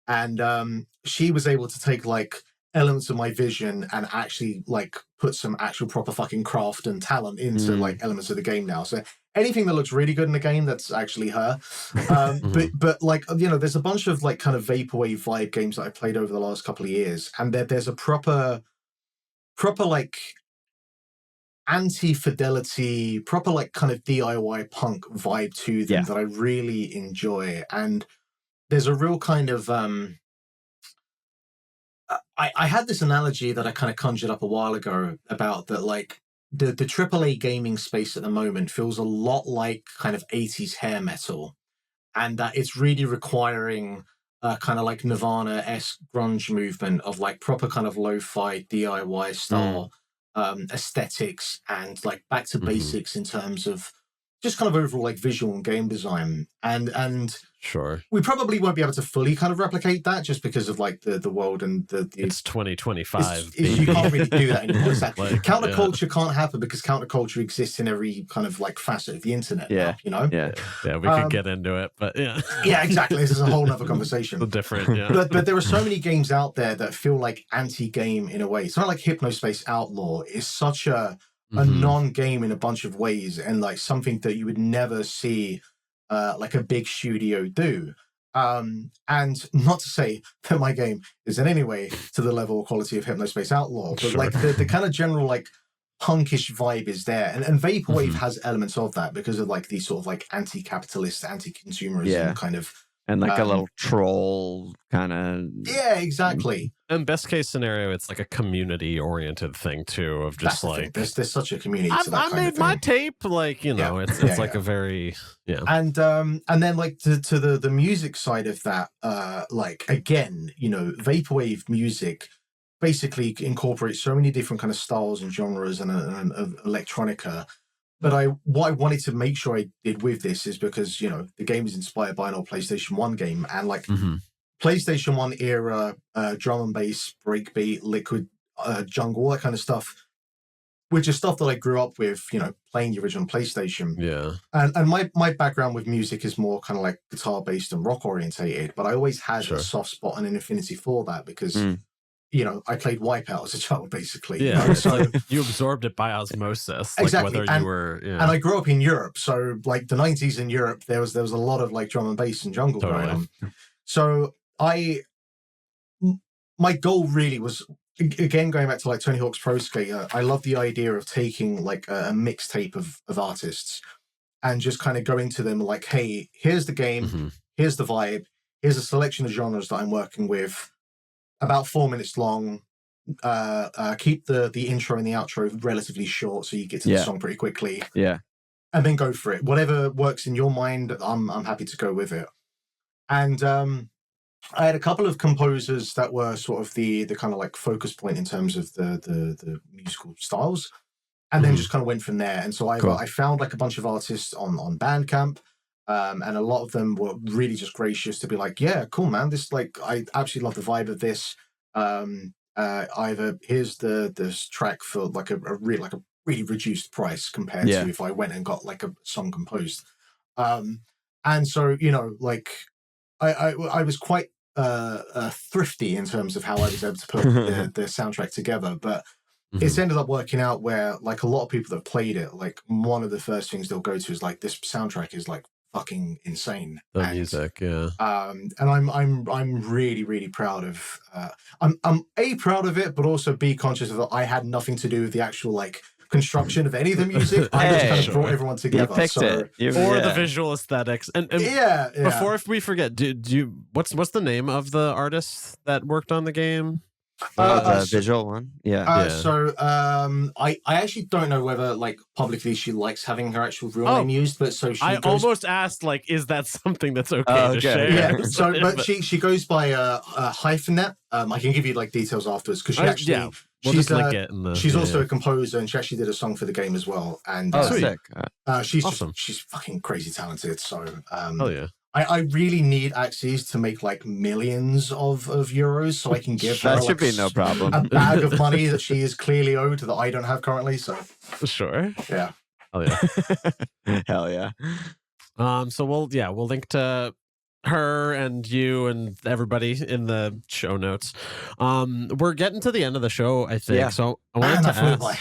And she was able to take like elements of my vision and actually like put some actual proper fucking craft and talent into like elements of the game now. So anything that looks really good in the game, that's actually her. But like, you know, there's a bunch of like kind of vaporwave vibe games that I played over the last couple of years, and there's a proper like anti-fidelity, proper like kind of DIY punk vibe to them that I really enjoy. And there's a real kind of I had this analogy that I kind of conjured up a while ago about that, like the AAA gaming space at the moment feels a lot like kind of 80s hair metal, and that it's really requiring kind of like Nirvana-esque grunge movement of like proper kind of lo-fi DIY style aesthetics, and like back to basics in terms of just kind of overall like visual and game design. And Sure. we probably won't be able to fully kind of replicate that just because of like the world and the it's 2025. you can't really do that anymore. Exactly. Like, Counterculture can't happen because counterculture exists in every kind of like facet of the internet now, you know? Yeah. Yeah, we could get into it, but yeah. Yeah, exactly. This is a whole nother conversation. Different, yeah. But there are so many games out there that feel like anti-game in a way. Something like Hypnospace Outlaw is such a non-game in a bunch of ways, and like something that you would never see like a big studio do. And not to say that my game is in any way to the level or quality of Hypnospace Outlaw, but like the kind of general like punkish vibe is there, and vaporwave has elements of that because of like these sort of like anti-capitalist, anti-consumerism kind of, and like a little troll kind of. Yeah, exactly. And best case scenario, it's like a community oriented thing too, of just like there's such a community to that I kind made of thing. my tape, like, you know, it's like a very and then like to the music side of that, like again, you know, vaporwave music basically incorporates so many different kind of styles and genres and electronica. But what I wanted to make sure I did with this is because, you know, the game is inspired by an old PlayStation 1 game, and like PlayStation 1 era drum and bass, breakbeat, liquid jungle, all that kind of stuff, which is stuff that I grew up with, you know, playing the original PlayStation. Yeah. And my background with music is more kind of like guitar based and rock orientated, but I always had a soft spot and an affinity for that because you know, I played Wipeout as a child, basically. Yeah, you know? So you absorbed it by osmosis. Like exactly. Whether you were, and I grew up in Europe, so like the 90s in Europe, there was a lot of like drum and bass and jungle going on. So my goal really was, again, going back to like Tony Hawk's Pro Skater, I love the idea of taking like a mixtape of artists and just kind of going to them like, hey, here's the game, here's the vibe, here's a selection of genres that I'm working with. About 4 minutes long. Keep the intro and the outro relatively short, so you get to the song pretty quickly. Yeah, and then go for it. Whatever works in your mind, I'm happy to go with it. And I had a couple of composers that were sort of the kind of like focus point in terms of the musical styles, and then just kind of went from there. And so I found like a bunch of artists on Bandcamp. And a lot of them were really just gracious to be like, yeah, cool, man. This, like, I absolutely love the vibe of this. Either here's this track for like a really reduced price compared to if I went and got like a song composed. And so, you know, like I was quite thrifty in terms of how I was able to put the soundtrack together, but it's ended up working out where like a lot of people that have played it, like one of the first things they'll go to is like, this soundtrack is like fucking insane. The music, yeah. And I'm really, really proud of I'm A, proud of it, but also B, conscious of that I had nothing to do with the actual like construction of any of the music. I just kind of brought everyone together. You picked it. Or the visual aesthetics. And before we forget, what's the name of the artist that worked on the game? The visual one, So I actually don't know whether like publicly she likes having her actual real name used, but so she almost asked like, is that something that's okay to share? Yeah. So, but she goes by Hyphenet. I can give you like details afterwards because she actually we'll just link it in the, she's also a composer, and she actually did a song for the game as well. And sick. She's awesome. She's fucking crazy talented. So hell yeah. I really need Axyz to make like millions of euros so I can give her that should be no problem. a bag of money that she is clearly owed that I don't have currently. So sure. Yeah. Oh yeah. Hell yeah. So we'll link to her and you and everybody in the show notes. We're getting to the end of the show, I think. Yeah. So I wanted to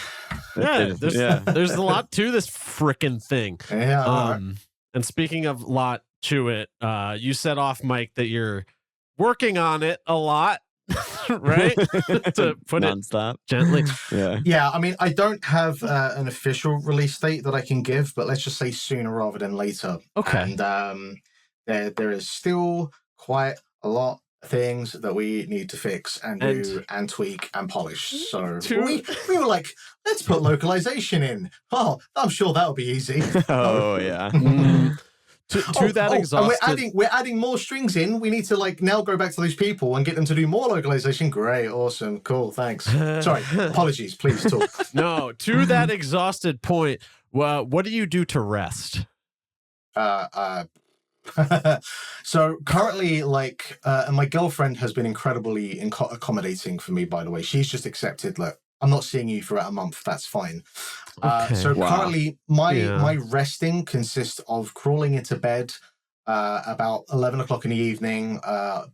ask. There's a lot to this frickin' thing. Yeah. And speaking of lot to it, you said off mic that you're working on it a lot, right? To put Non-stop. it gently. Yeah. I mean, I don't have an official release date that I can give, but let's just say sooner rather than later. Okay. And there is still quite a lot of things that we need to fix and do and tweak and polish. So we were like, let's put localization in. Oh, I'm sure that'll be easy. Oh yeah. To that exhausted. And we're adding more strings in. We need to like now go back to those people and get them to do more localization. Great, awesome, cool, thanks. Sorry, apologies. Please talk. No, to that exhausted point. What do you do to rest? So currently, like, and my girlfriend has been incredibly accommodating for me, by the way. She's just accepted, look, I'm not seeing you for a month, that's fine. Okay. So Wow. currently, my resting consists of crawling into bed about 11 o'clock in the evening,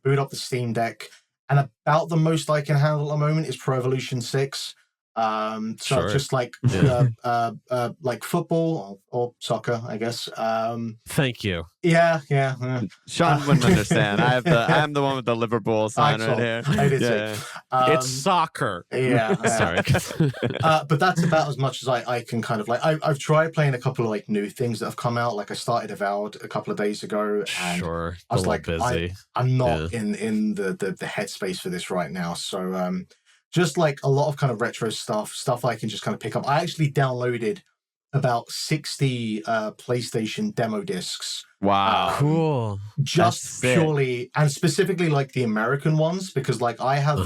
boot up the Steam Deck, and about the most I can handle at the moment is Pro Evolution 6. So Sure. just like like football or soccer, I guess. Thank you. Yeah. Sean wouldn't understand. I'm the one with the Liverpool sign right here. I did too. It's soccer. Yeah. Sorry. But that's about as much as I can kind of like. I've tried playing a couple of like new things that have come out. Like I started Avowed a couple of days ago, and Sure. I was like, busy. I'm not in the headspace for this right now. So just like a lot of kind of retro stuff I can just kind of pick up. I actually downloaded about 60 PlayStation demo discs. Wow. Cool. Just purely and specifically like the American ones, because like I have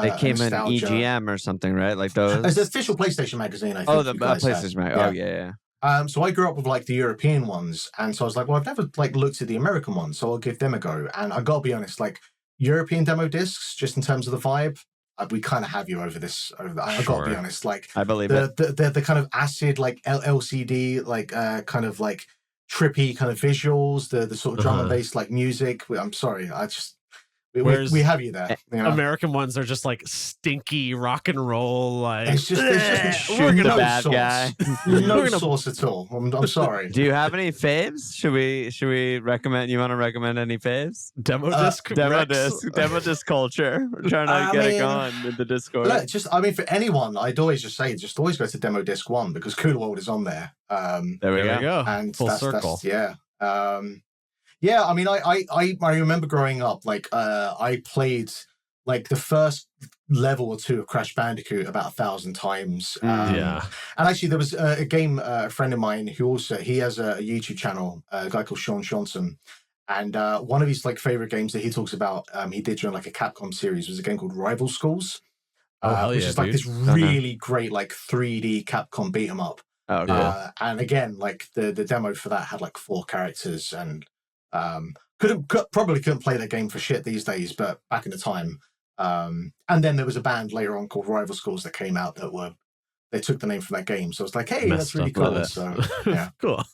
they came in EGM or something, right? Like those. It's the official PlayStation magazine, I think. The PlayStation magazine. Oh yeah. So I grew up with like the European ones, and so I was like, well, I've never like looked at the American ones, so I'll give them a go. And I gotta be honest, like European demo discs, just in terms of the vibe, we kind of have you over this. I gotta be honest, like I believe the kind of acid like LCD like kind of like trippy kind of visuals, the sort of drum and bass like music. I'm sorry, we have you there. You know? American ones are just like stinky rock and roll. Like it's just we're gonna bad sauce. guy. No sauce at all. I'm sorry. Do you have any faves? Should we recommend? You want to recommend any faves? Demo disc culture. We're trying to get it going in the Discord. Look, for anyone, I'd always just say, always go to Demo Disc 1 because Kula World is on there. There we go. And full circle. Yeah, I mean, I remember growing up, like, I played, like, the first level or two of Crash Bandicoot about 1,000 times. And actually, there was a friend of mine who he has a YouTube channel, a guy called Sean Johnson. And one of his, like, favorite games that he talks about, he did during, like, a Capcom series, was a game called Rival Schools. Which is, like, this really great, like, 3D Capcom beat-em-up. Oh, cool. And again, like, the demo for that had, like, 4 characters and... probably couldn't play that game for shit these days, but back in the time. And then there was a band later on called Rival Schools that came out they took the name from that game. So I was like, hey, that's really cool. So yeah, cool.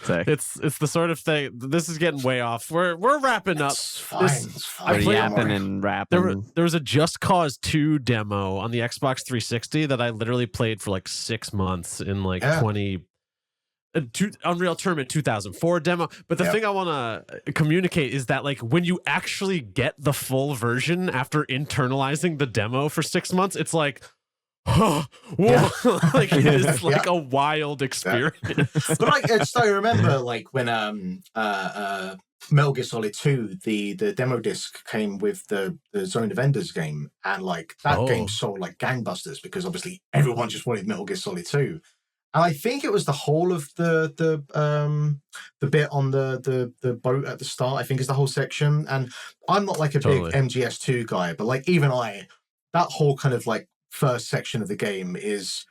It's the sort of thing. This is getting way off. We're wrapping up. It's fine. Yapping and rapping. There was a Just Cause 2 demo on the Xbox 360 that I literally played for like 6 months in like Unreal Tournament 2004 demo. But the thing I want to communicate is that like when you actually get the full version after internalizing the demo for 6 months, it's like, oh, whoa, like it's like a wild experience. But I remember like when Metal Gear Solid 2, the demo disc came with the Zone of Enders game, and like that game sold like gangbusters because obviously everyone just wanted Metal Gear Solid 2. And I think it was the whole of the bit on the boat at the start. I think is the whole section. And I'm not like a big MGS2 guy, but like even that whole kind of like first section of the game is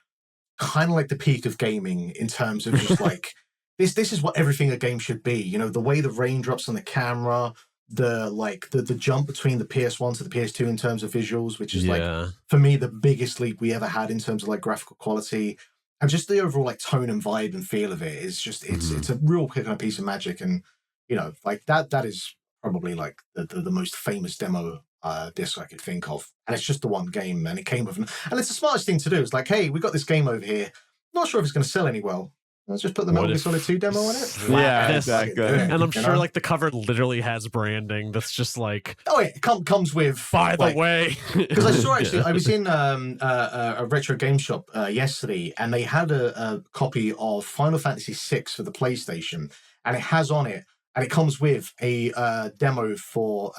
kind of like the peak of gaming in terms of just like this is what everything a game should be. You know, the way the raindrops on the camera, the jump between the PS1 to the PS2 in terms of visuals, which is like for me the biggest leap we ever had in terms of like graphical quality. And just the overall like tone and vibe and feel of it is just it's a real kind of piece of magic. And you know, like that is probably like the most famous demo disc I could think of. And it's just the one game, and it came with and it's the smartest thing to do. It's like, hey, we got this game over here. Not sure if it's going to sell any well. Let's just put the Metal Gear Solid 2 demo on it. Yeah, exactly. And I'm sure like the cover literally has branding that's just like, oh, it comes with. By the way, because I saw actually, I was in a retro game shop yesterday, and they had a copy of Final Fantasy VI for the PlayStation, and it has on it, and it comes with a demo for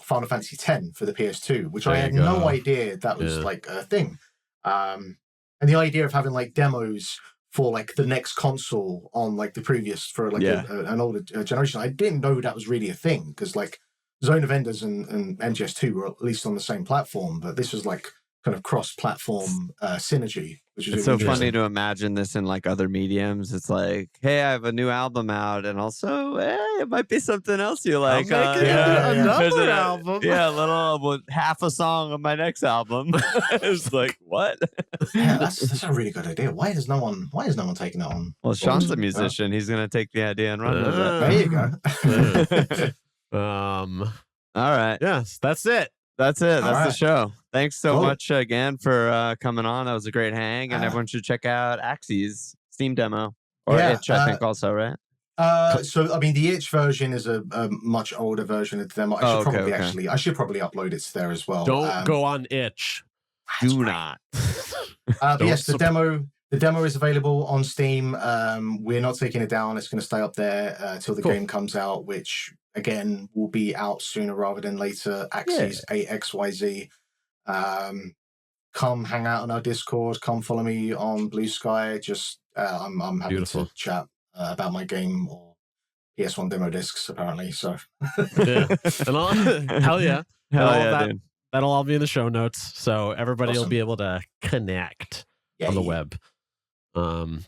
Final Fantasy X for the PS2, which I had no idea that was like a thing. And the idea of having like demos for like the next console on like the previous for like an older generation, I didn't know that was really a thing, because like Zone of Enders and MGS2 were at least on the same platform, but this was like kind of cross-platform synergy, which is It's really so funny interesting. to imagine this in like other mediums. It's like, hey, I have a new album out, and also, it might be something else you like. making There's another album. Yeah, a little with half a song on my next album. It's like, what? Yeah, that's a really good idea. Why is no one taking that on? Well, Sean's a musician. He's gonna take the idea and run with There you go. it. All right. Yes, that's it. That's it. That's the right. show. Thanks so Cool. much again for coming on. That was a great hang, and everyone should check out Axyz Steam demo or Itch, I think, also, right? So I mean, the Itch version is a much older version of the demo. I should probably upload it to there as well. Don't go on Itch. Do not. But yes, the demo is available on Steam. We're not taking it down. It's going to stay up there till the game comes out, which again will be out sooner rather than later. Axyz AXYZ. Come hang out on our Discord. Come follow me on Blue Sky. Just I'm happy to chat about my game or PS1 demo discs apparently. So hell yeah, Dude. That'll all be in the show notes, so everybody will be able to connect on the web.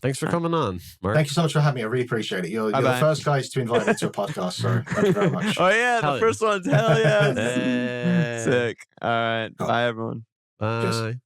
Thanks for coming on, Mark. Thank you so much for having me. I really appreciate it. You're the first guys to invite me to a podcast, so thank you very much. Oh yeah, the first one's hell yeah. Sick. All right. Bye everyone. Bye.